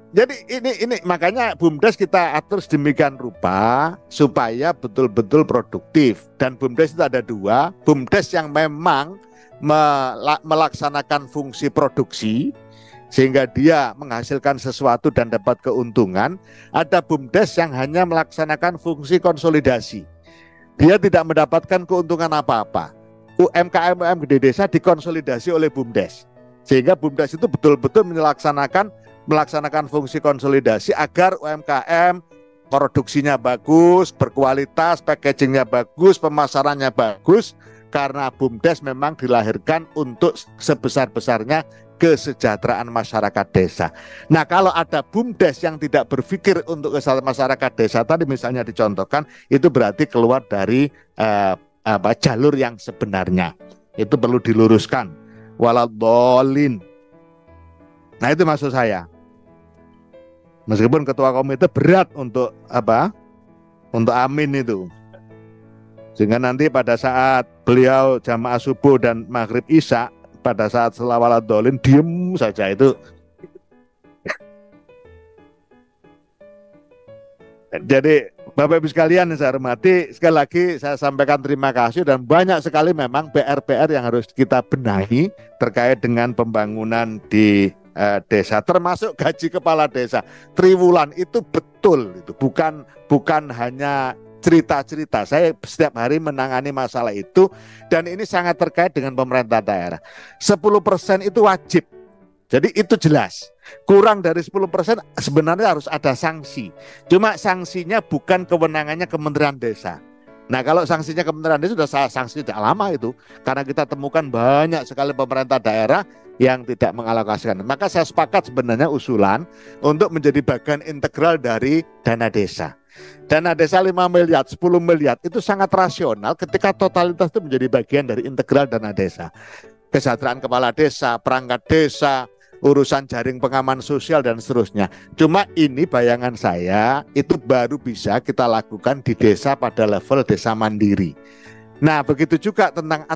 ini makanya BUMDes kita atur sedemikian rupa supaya betul-betul produktif. Dan BUMDes itu ada dua, BUMDes yang memang melaksanakan fungsi produksi sehingga dia menghasilkan sesuatu dan dapat keuntungan. Ada BUMDes yang hanya melaksanakan fungsi konsolidasi. Dia tidak mendapatkan keuntungan apa-apa. UMKM di desa dikonsolidasi oleh BUMDes. Sehingga BUMDes itu betul-betul melaksanakan fungsi konsolidasi agar UMKM produksinya bagus, berkualitas, packagingnya bagus, pemasarannya bagus. Karena BUMDes memang dilahirkan untuk sebesar-besarnya kesejahteraan masyarakat desa. Nah, kalau ada BUMDes yang tidak berpikir untuk kesejahteraan masyarakat desa tadi misalnya dicontohkan, itu berarti keluar dari jalur yang sebenarnya. Itu perlu diluruskan. Waladhdallin. Nah, itu maksud saya. Meskipun ketua komite berat untuk untuk amin itu. Sehingga nanti pada saat beliau jamaah subuh dan maghrib isya, pada saat setelah waladhdallin diem saja itu. Jadi Bapak Ibu sekalian yang saya hormati, sekali lagi saya sampaikan terima kasih, dan banyak sekali memang PR-PR yang harus kita benahi terkait dengan pembangunan di desa, termasuk gaji kepala desa. Triwulan itu betul, itu bukan hanya cerita-cerita. Saya setiap hari menangani masalah itu, dan ini sangat terkait dengan pemerintah daerah. 10% itu wajib. Jadi itu jelas. Kurang dari 10% sebenarnya harus ada sanksi. Cuma sanksinya bukan kewenangannya Kementerian Desa. Nah, kalau sanksinya Kementerian Desa sudah sanksi sejak lama itu. Karena kita temukan banyak sekali pemerintah daerah yang tidak mengalokasikan. Maka saya sepakat sebenarnya usulan untuk menjadi bagian integral dari dana desa. Dana desa 5 miliar, 10 miliar itu sangat rasional ketika totalitas itu menjadi bagian dari integral dana desa. Kesejahteraan kepala desa, perangkat desa, urusan jaring pengaman sosial dan seterusnya. Cuma ini bayangan saya itu baru bisa kita lakukan di desa pada level desa mandiri. Nah, begitu juga tentang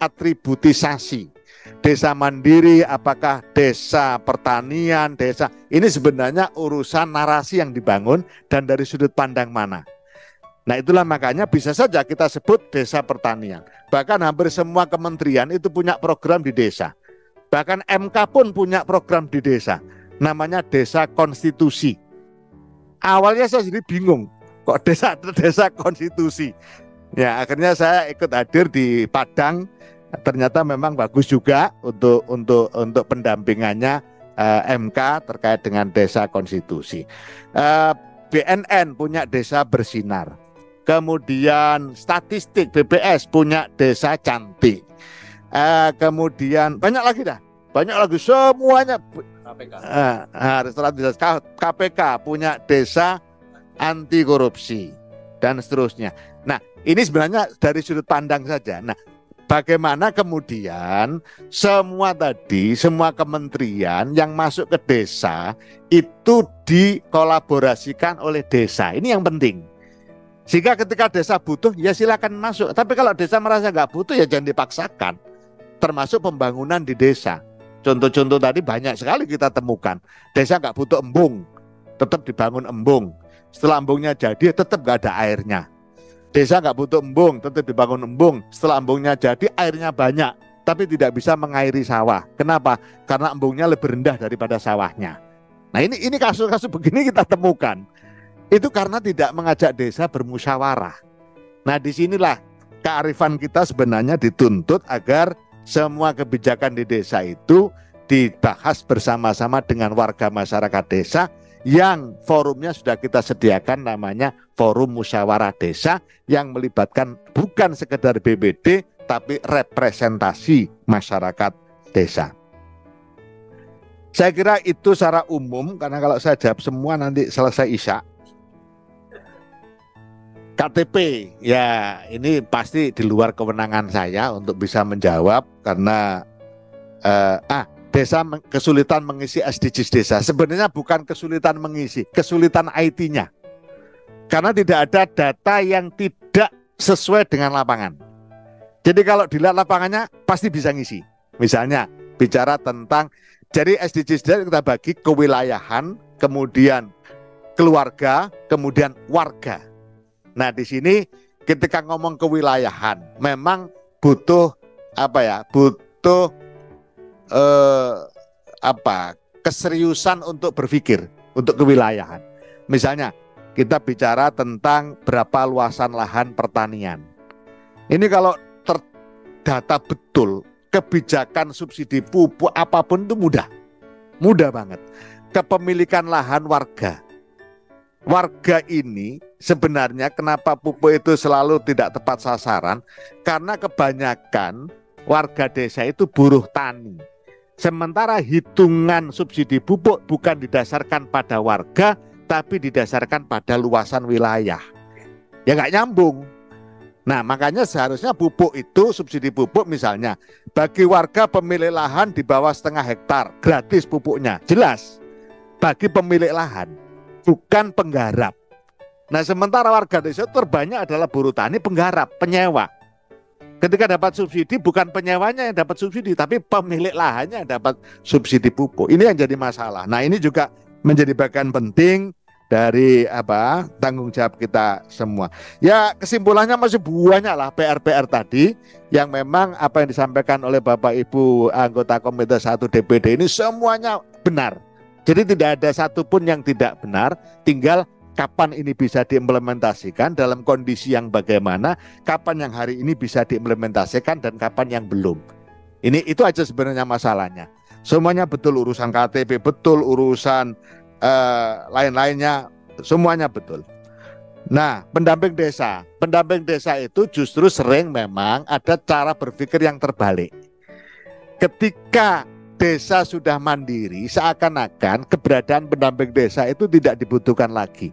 atributisasi. Desa mandiri, apakah desa pertanian, desa ini sebenarnya urusan narasi yang dibangun dan dari sudut pandang mana. Nah, itulah makanya bisa saja kita sebut desa pertanian. Bahkan hampir semua kementerian itu punya program di desa. Bahkan MK pun punya program di desa. Namanya desa konstitusi. Awalnya saya sendiri bingung, kok desa konstitusi. Ya, akhirnya saya ikut hadir di Padang. Ternyata memang bagus juga untuk pendampingannya MK terkait dengan desa konstitusi. BNN punya desa bersinar. Kemudian statistik BPS punya desa cantik. Kemudian banyak lagi semuanya. KPK punya desa anti korupsi dan seterusnya. Nah, ini sebenarnya dari sudut pandang saja. Nah, bagaimana kemudian semua kementerian yang masuk ke desa itu dikolaborasikan oleh desa. Ini yang penting. Sehingga ketika desa butuh, ya silakan masuk. Tapi kalau desa merasa nggak butuh, ya jangan dipaksakan. Termasuk pembangunan di desa. Contoh-contoh tadi banyak sekali kita temukan. Desa nggak butuh embung, tetap dibangun embung. Setelah embungnya jadi, tetap nggak ada airnya. Desa nggak butuh embung, tetap dibangun embung. Setelah embungnya jadi, airnya banyak, tapi tidak bisa mengairi sawah. Kenapa? Karena embungnya lebih rendah daripada sawahnya. Nah, ini kasus-kasus begini kita temukan. Itu karena tidak mengajak desa bermusyawarah. Nah, disinilah kearifan kita sebenarnya dituntut agar semua kebijakan di desa itu dibahas bersama-sama dengan warga masyarakat desa, yang forumnya sudah kita sediakan, namanya Forum Musyawarah Desa, yang melibatkan bukan sekedar BPD tapi representasi masyarakat desa. Saya kira itu secara umum, karena kalau saya jawab semua nanti selesai isya. KTP, ya ini pasti di luar kewenangan saya untuk bisa menjawab, karena desa kesulitan mengisi SDGs desa. Sebenarnya bukan kesulitan mengisi, kesulitan IT-nya. Karena tidak ada data yang tidak sesuai dengan lapangan. Jadi kalau dilihat lapangannya pasti bisa ngisi. Misalnya bicara tentang, jadi SDGs kita bagi kewilayahan, kemudian keluarga, kemudian warga. Nah di sini ketika ngomong kewilayahan, memang butuh butuh keseriusan untuk berpikir untuk kewilayahan. Misalnya kita bicara tentang berapa luasan lahan pertanian. Ini kalau terdata betul, kebijakan subsidi pupuk apapun itu mudah banget. Kepemilikan lahan warga. Warga ini sebenarnya kenapa pupuk itu selalu tidak tepat sasaran? Karena kebanyakan warga desa itu buruh tani. Sementara hitungan subsidi pupuk bukan didasarkan pada warga, tapi didasarkan pada luasan wilayah. Ya nggak nyambung. Nah makanya seharusnya pupuk itu, subsidi pupuk misalnya, bagi warga pemilik lahan di bawah 0,5 hektar, gratis pupuknya, jelas. Bagi pemilik lahan, bukan penggarap. Nah sementara warga desa terbanyak adalah buruh tani, penggarap, penyewa. Ketika dapat subsidi, bukan penyewanya yang dapat subsidi, tapi pemilik lahannya yang dapat subsidi pupuk. Ini yang jadi masalah. Nah ini juga menjadi bagian penting dari tanggung jawab kita semua. Ya kesimpulannya masih banyak lah PR-PR tadi yang memang apa yang disampaikan oleh Bapak Ibu anggota Komite 1 DPD ini semuanya benar. Jadi tidak ada satupun yang tidak benar, tinggal kapan ini bisa diimplementasikan, dalam kondisi yang bagaimana, kapan yang hari ini bisa diimplementasikan dan kapan yang belum. Itu aja sebenarnya masalahnya. Semuanya betul, urusan KTP betul, urusan lain-lainnya semuanya betul. Nah, pendamping desa itu justru sering memang ada cara berpikir yang terbalik. Ketika desa sudah mandiri, seakan-akan keberadaan pendamping desa itu tidak dibutuhkan lagi.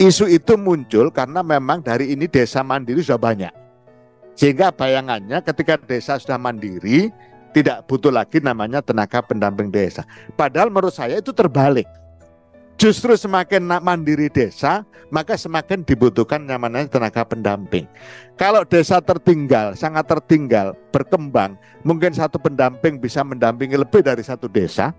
Isu itu muncul karena memang dari ini desa mandiri sudah banyak. Sehingga bayangannya ketika desa sudah mandiri, tidak butuh lagi namanya tenaga pendamping desa. Padahal menurut saya itu terbalik. Justru semakin mandiri desa, maka semakin dibutuhkan namanya tenaga pendamping. Kalau desa tertinggal, sangat tertinggal, berkembang, mungkin satu pendamping bisa mendampingi lebih dari satu desa,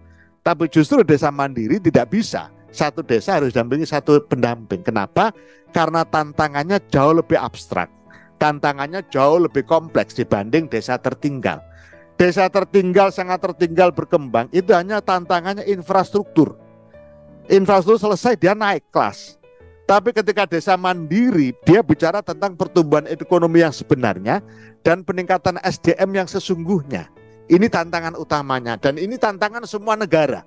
tapi justru desa mandiri tidak bisa. Satu desa harus dampingi satu pendamping. Kenapa? Karena tantangannya jauh lebih abstrak. Tantangannya jauh lebih kompleks dibanding desa tertinggal. Desa tertinggal, sangat tertinggal, berkembang, itu hanya tantangannya infrastruktur. Infrastruktur selesai, dia naik kelas. Tapi ketika desa mandiri, dia bicara tentang pertumbuhan ekonomi yang sebenarnya dan peningkatan SDM yang sesungguhnya. Ini tantangan utamanya, dan ini tantangan semua negara.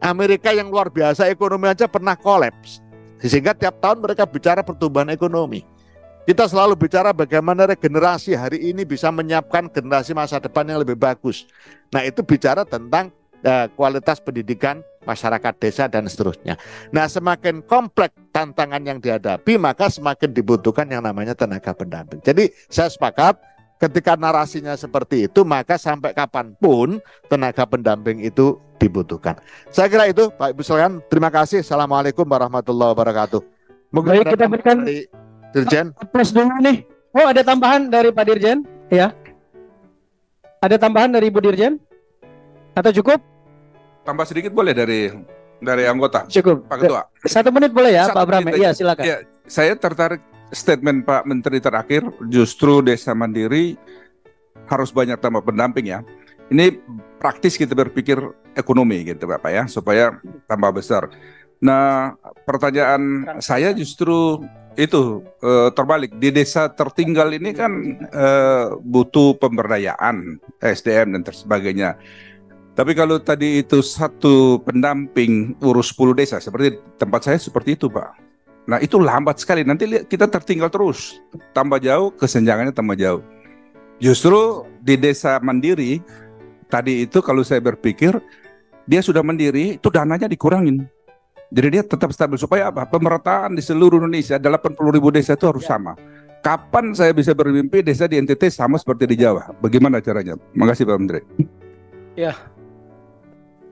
Amerika yang luar biasa ekonomi aja pernah kolaps, sehingga tiap tahun mereka bicara pertumbuhan ekonomi. Kita selalu bicara bagaimana regenerasi hari ini bisa menyiapkan generasi masa depan yang lebih bagus. Nah itu bicara tentang kualitas pendidikan masyarakat desa dan seterusnya. Nah semakin kompleks tantangan yang dihadapi, maka semakin dibutuhkan yang namanya tenaga pendamping. Jadi saya sepakat ketika narasinya seperti itu, maka sampai kapanpun tenaga pendamping itu dibutuhkan. Saya kira itu Pak Ibu sekalian. Terima kasih. Assalamualaikum warahmatullahi wabarakatuh. Mungkin baik, kita berikan Dirjen. Plus dulu nih. Oh ada tambahan dari Pak Dirjen? Ya. Ada tambahan dari Ibu Dirjen? Atau cukup? Tambah sedikit boleh dari anggota. Cukup. Pak Ketua. 1 menit boleh ya, Pak Bram? Iya, silakan. Ya, saya tertarik statement Pak Menteri terakhir, justru desa mandiri harus banyak tambah pendamping ya. Ini praktis kita berpikir ekonomi gitu Pak ya, supaya tambah besar. Nah, pertanyaan saya justru itu terbalik. Di desa tertinggal ini kan butuh pemberdayaan SDM dan sebagainya. Tapi kalau tadi itu satu pendamping urus 10 desa, seperti tempat saya seperti itu Pak. Nah itu lambat sekali, nanti kita tertinggal terus. Tambah jauh, kesenjangannya tambah jauh. Justru di desa mandiri, tadi itu kalau saya berpikir, dia sudah mandiri, itu dananya dikurangin. Jadi dia tetap stabil, supaya apa? Pemerataan di seluruh Indonesia, 80.000 desa itu harus sama. Kapan saya bisa bermimpi desa di NTT sama seperti di Jawa? Bagaimana caranya? Makasih Pak Menteri.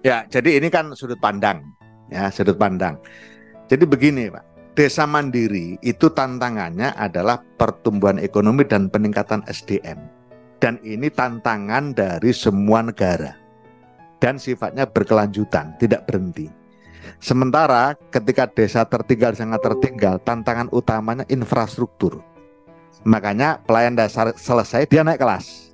Ya, jadi ini kan sudut pandang, ya sudut pandang. Jadi begini Pak, desa mandiri itu tantangannya adalah pertumbuhan ekonomi dan peningkatan SDM. Dan ini tantangan dari semua negara. Dan sifatnya berkelanjutan, tidak berhenti. Sementara ketika desa tertinggal sangat tertinggal, tantangan utamanya infrastruktur. Makanya pelayan dasar selesai, dia naik kelas.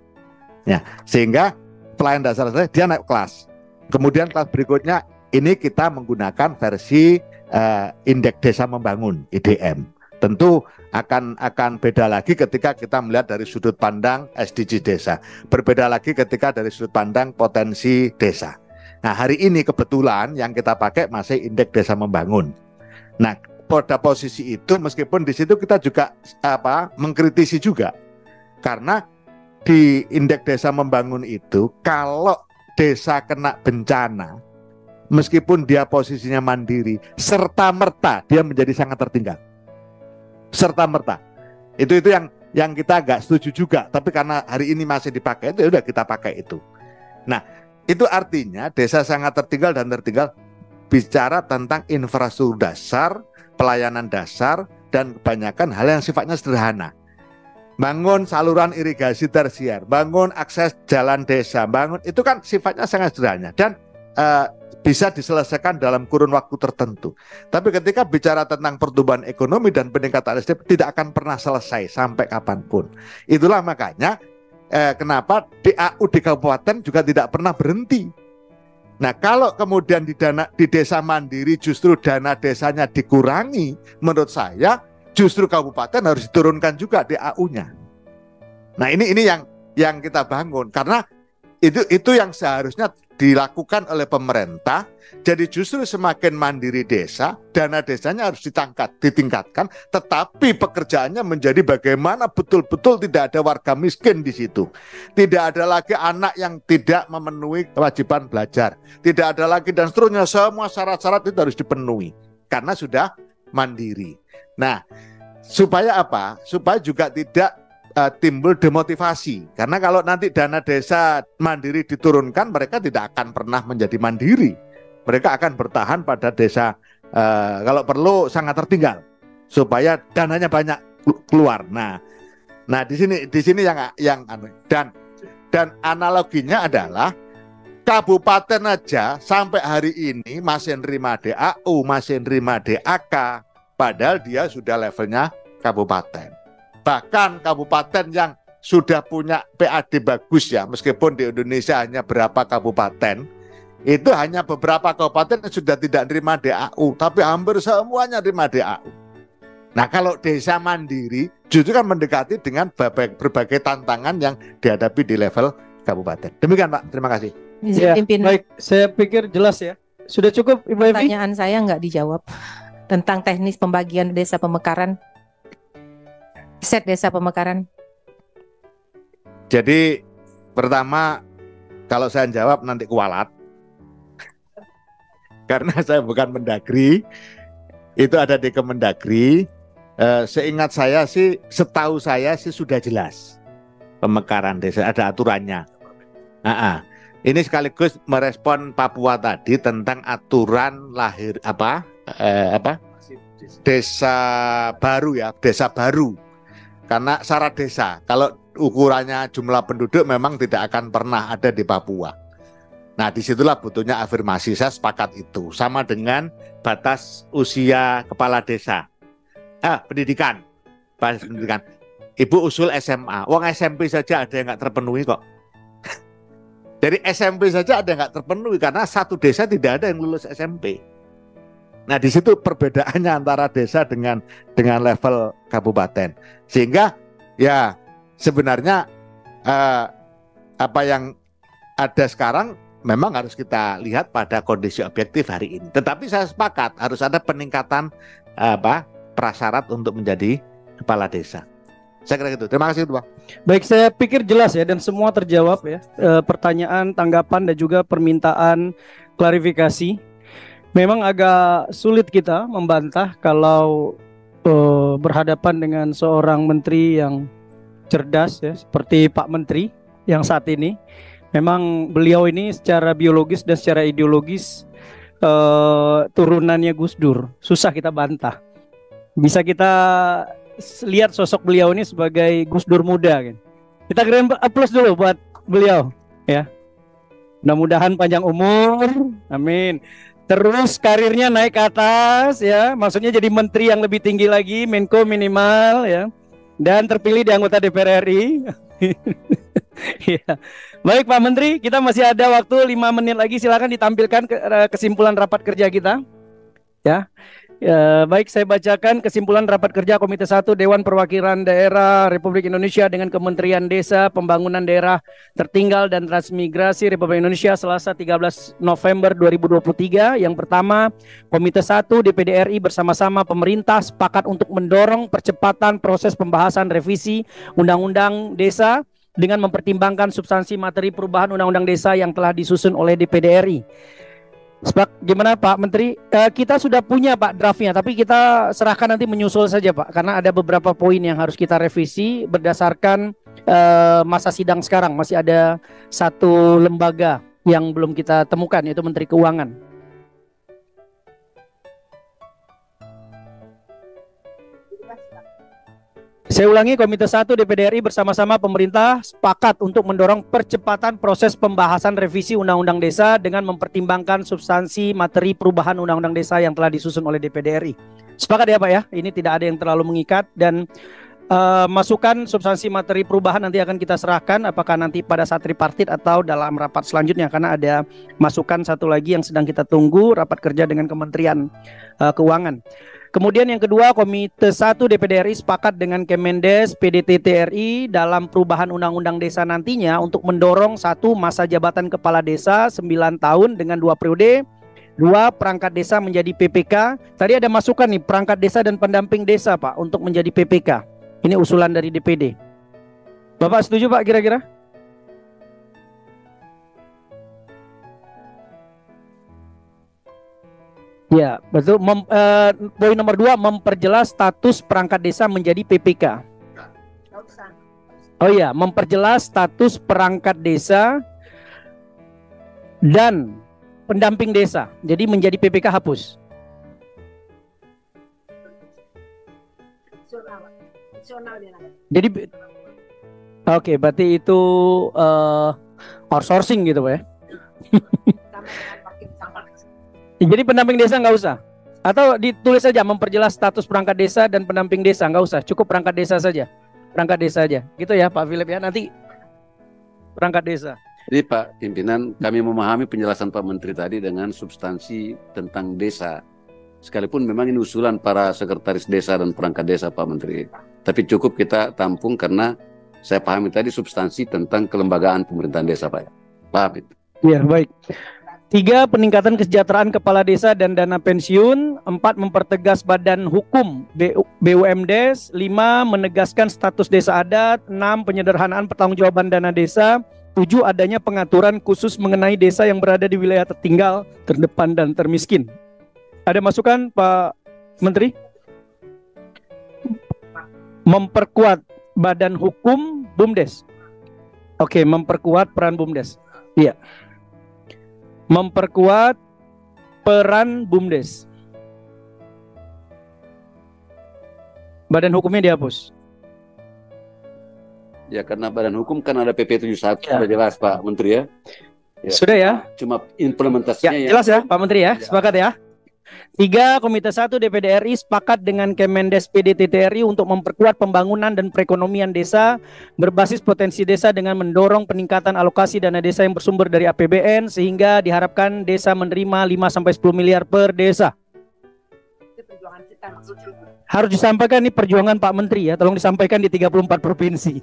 Ya, sehingga pelayan dasar selesai, dia naik kelas. Kemudian kelas berikutnya, ini kita menggunakan versi Indeks Desa Membangun (IDM). Tentu akan beda lagi ketika kita melihat dari sudut pandang SDG desa. Berbeda lagi ketika dari sudut pandang potensi desa. Nah, hari ini kebetulan yang kita pakai masih Indeks Desa Membangun. Nah, pada posisi itu meskipun di situ kita juga mengkritisi juga. Karena di Indeks Desa Membangun itu kalau desa kena bencana, meskipun dia posisinya mandiri, serta-merta dia menjadi sangat tertinggal. Serta-merta. Itu yang kita agak setuju juga, tapi karena hari ini masih dipakai, itu udah kita pakai itu. Nah, itu artinya desa sangat tertinggal dan tertinggal bicara tentang infrastruktur dasar, pelayanan dasar, dan kebanyakan hal yang sifatnya sederhana. Bangun saluran irigasi tersier, bangun akses jalan desa, bangun, itu kan sifatnya sangat sederhana dan bisa diselesaikan dalam kurun waktu tertentu. Tapi ketika bicara tentang pertumbuhan ekonomi dan peningkatan SDM, tidak akan pernah selesai sampai kapanpun. Itulah makanya kenapa DAU di kabupaten juga tidak pernah berhenti. Nah, kalau kemudian di desa mandiri justru dana desanya dikurangi, menurut saya justru kabupaten harus diturunkan juga DAU-nya. Nah, ini yang kita bangun karena itu yang seharusnya dilakukan oleh pemerintah. Jadi justru semakin mandiri desa, dana desanya harus ditingkatkan, tetapi pekerjaannya menjadi bagaimana betul-betul tidak ada warga miskin di situ. Tidak ada lagi anak yang tidak memenuhi kewajiban belajar. Tidak ada lagi dan seterusnya, semua syarat-syarat itu harus dipenuhi karena sudah mandiri. Nah, supaya apa? Supaya juga tidak timbul demotivasi. Karena kalau nanti dana desa mandiri diturunkan, mereka tidak akan pernah menjadi mandiri. Mereka akan bertahan pada desa kalau perlu sangat tertinggal supaya dananya banyak keluar. Nah di sini yang dan analoginya adalah kabupaten aja sampai hari ini masih nerima DAU, masih nerima DAK, padahal dia sudah levelnya kabupaten. Bahkan kabupaten yang sudah punya PAD bagus ya, meskipun di Indonesia hanya berapa kabupaten, itu hanya beberapa kabupaten yang sudah tidak nerima DAU, tapi hampir semuanya nerima DAU. Nah, kalau desa mandiri justru kan mendekati dengan berbagai tantangan yang dihadapi di level kabupaten. Demikian Pak, terima kasih. Ya, baik, saya pikir jelas ya. Sudah cukup Ibu Evi? Pertanyaan saya nggak dijawab tentang teknis pembagian desa pemekaran. Set desa pemekaran. Jadi pertama, kalau saya jawab nanti kualat. Karena saya bukan Mendagri, itu ada di Kemendagri. Seingat saya sih, setahu saya sih sudah jelas pemekaran desa, ada aturannya. Ini sekaligus merespon Papua tadi tentang aturan lahir desa baru ya, desa baru. Karena syarat desa, kalau ukurannya jumlah penduduk memang tidak akan pernah ada di Papua. Nah, disitulah butuhnya afirmasi, saya sepakat itu. Sama dengan batas usia kepala desa. Pendidikan. Batas pendidikan. Ibu usul SMA, wong SMP saja ada yang nggak terpenuhi kok. Dari SMP saja ada yang nggak terpenuhi, karena satu desa tidak ada yang lulus SMP. Nah, di situ perbedaannya antara desa dengan level kabupaten. Sehingga ya sebenarnya apa yang ada sekarang memang harus kita lihat pada kondisi objektif hari ini. Tetapi saya sepakat harus ada peningkatan prasyarat untuk menjadi kepala desa. Saya kira gitu. Terima kasih, Pak. Baik, saya pikir jelas ya dan semua terjawab ya. Pertanyaan, tanggapan dan juga permintaan klarifikasi. Memang agak sulit kita membantah kalau berhadapan dengan seorang menteri yang cerdas ya, seperti Pak Menteri yang saat ini. Memang beliau ini secara biologis dan secara ideologis turunannya Gus Dur. Susah kita bantah. Bisa kita lihat sosok beliau ini sebagai Gus Dur muda kan. Kita keren aplaus dulu buat beliau ya. Mudah-mudahan panjang umur, amin. Terus karirnya naik ke atas ya, maksudnya jadi menteri yang lebih tinggi lagi, Menko minimal ya. Dan terpilih di anggota DPR RI. Ya. Baik Pak Menteri, kita masih ada waktu 5 menit lagi, silakan ditampilkan kesimpulan rapat kerja kita. Ya. Baik, saya bacakan kesimpulan rapat kerja Komite 1 Dewan Perwakilan Daerah Republik Indonesia dengan Kementerian Desa, Pembangunan Daerah Tertinggal dan Transmigrasi Republik Indonesia Selasa 13 November 2023. Yang pertama, Komite 1 DPD RI bersama-sama pemerintah sepakat untuk mendorong percepatan proses pembahasan revisi Undang-Undang Desa dengan mempertimbangkan substansi materi perubahan Undang-Undang Desa yang telah disusun oleh DPD RI. Gimana Pak Menteri? Kita sudah punya Pak draftnya, tapi kita serahkan nanti menyusul saja Pak, karena ada beberapa poin yang harus kita revisi berdasarkan masa sidang sekarang. Masih ada satu lembaga yang belum kita temukan, yaitu Menteri Keuangan. Saya ulangi, Komite 1 DPD RI bersama-sama pemerintah sepakat untuk mendorong percepatan proses pembahasan revisi Undang-Undang Desa dengan mempertimbangkan substansi materi perubahan Undang-Undang Desa yang telah disusun oleh DPD RI. Sepakat ya Pak ya? Ini tidak ada yang terlalu mengikat, dan masukan substansi materi perubahan nanti akan kita serahkan apakah nanti pada saat tripartit atau dalam rapat selanjutnya, karena ada masukan satu lagi yang sedang kita tunggu rapat kerja dengan Kementerian Keuangan. Kemudian yang kedua, Komite 1 DPD RI sepakat dengan Kemendes PDTT RI dalam perubahan Undang-Undang Desa nantinya untuk mendorong 1. Masa jabatan Kepala Desa 9 tahun dengan 2 periode, 2. Perangkat desa menjadi PPK. Tadi ada masukan nih, perangkat desa dan pendamping desa Pak untuk menjadi PPK. Ini usulan dari DPD. Bapak setuju Pak kira-kira? Ya, betul. Poin nomor 2, memperjelas status perangkat desa menjadi PPK. Oh ya, memperjelas status perangkat desa dan pendamping desa. Jadi menjadi PPK hapus. Jadi, oke, berarti itu outsourcing gitu Pak ya. Jadi pendamping desa nggak usah, atau ditulis saja memperjelas status perangkat desa dan pendamping desa, nggak usah, cukup perangkat desa saja, perangkat desa aja, gitu ya Pak Philip ya, nanti perangkat desa. Jadi Pak Pimpinan, kami memahami penjelasan Pak Menteri tadi dengan substansi tentang desa, sekalipun memang ini usulan para sekretaris desa dan perangkat desa Pak Menteri, tapi cukup kita tampung karena saya pahami tadi substansi tentang kelembagaan pemerintahan desa Pak. Paham itu? Iya, baik. 3. Peningkatan kesejahteraan kepala desa dan dana pensiun. 4. Mempertegas badan hukum BUMDes. 5. Menegaskan status desa adat. 6. Penyederhanaan pertanggungjawaban dana desa. 7. Adanya pengaturan khusus mengenai desa yang berada di wilayah tertinggal, terdepan, dan termiskin. Ada masukan Pak Menteri? Memperkuat badan hukum BUMDes. Oke, memperkuat peran BUMDes. Iya. Memperkuat peran BUMDes. Badan hukumnya dihapus. Ya, karena badan hukum kan ada PP 71 ya. Sudah jelas Pak Menteri ya. Sudah ya. Cuma implementasinya ya. Jelas ya Pak Menteri ya. Sepakat ya. 3. Komite 1 DPD RI sepakat dengan Kemendes PDTT RI untuk memperkuat pembangunan dan perekonomian desa berbasis potensi desa dengan mendorong peningkatan alokasi dana desa yang bersumber dari APBN sehingga diharapkan desa menerima 5-10 miliar per desa. Harus disampaikan nih perjuangan Pak Menteri ya, tolong disampaikan di 34 provinsi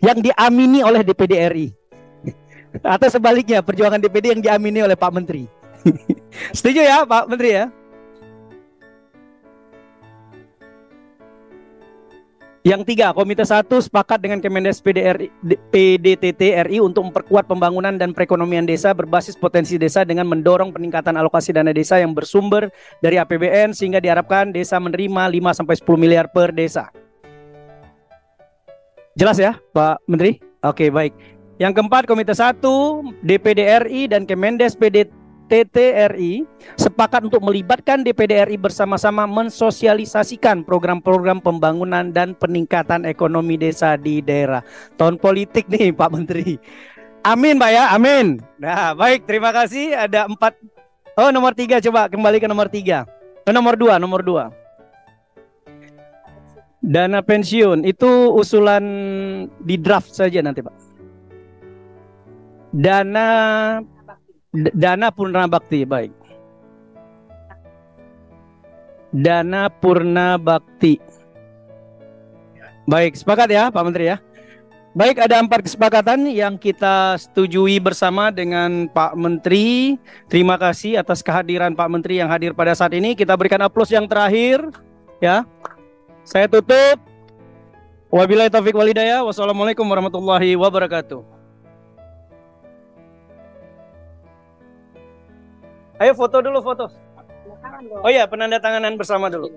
yang diamini oleh DPD RI. Atau sebaliknya, perjuangan DPD yang diamini oleh Pak Menteri. Setuju ya Pak Menteri ya? Yang 3, Komite 1 sepakat dengan Kemendes PDTT RI untuk memperkuat pembangunan dan perekonomian desa berbasis potensi desa dengan mendorong peningkatan alokasi dana desa yang bersumber dari APBN sehingga diharapkan desa menerima 5-10 miliar per desa. Jelas ya Pak Menteri? Oke, baik. Yang keempat, Komite 1 DPD RI dan Kemendes PDTT NTT RI sepakat untuk melibatkan DPD RI bersama-sama mensosialisasikan program-program pembangunan dan peningkatan ekonomi desa di daerah. Tahun politik nih Pak Menteri. Amin Pak ya, amin. Nah baik, terima kasih. Ada 4. Oh nomor 3, coba kembali ke nomor 3. Nomor 2. Dana pensiun itu usulan di draft saja nanti Pak. Dana Purna Bakti, baik. Dana Purna Bakti. Baik, sepakat ya Pak Menteri ya. Baik, ada 4 kesepakatan yang kita setujui bersama dengan Pak Menteri. Terima kasih atas kehadiran Pak Menteri yang hadir pada saat ini. Kita berikan aplaus yang terakhir ya. Saya tutup. Wabillahi taufiq wal hidayah. Wassalamualaikum warahmatullahi wabarakatuh. Ayo foto dulu, foto. Oh iya, penandatanganan bersama dulu.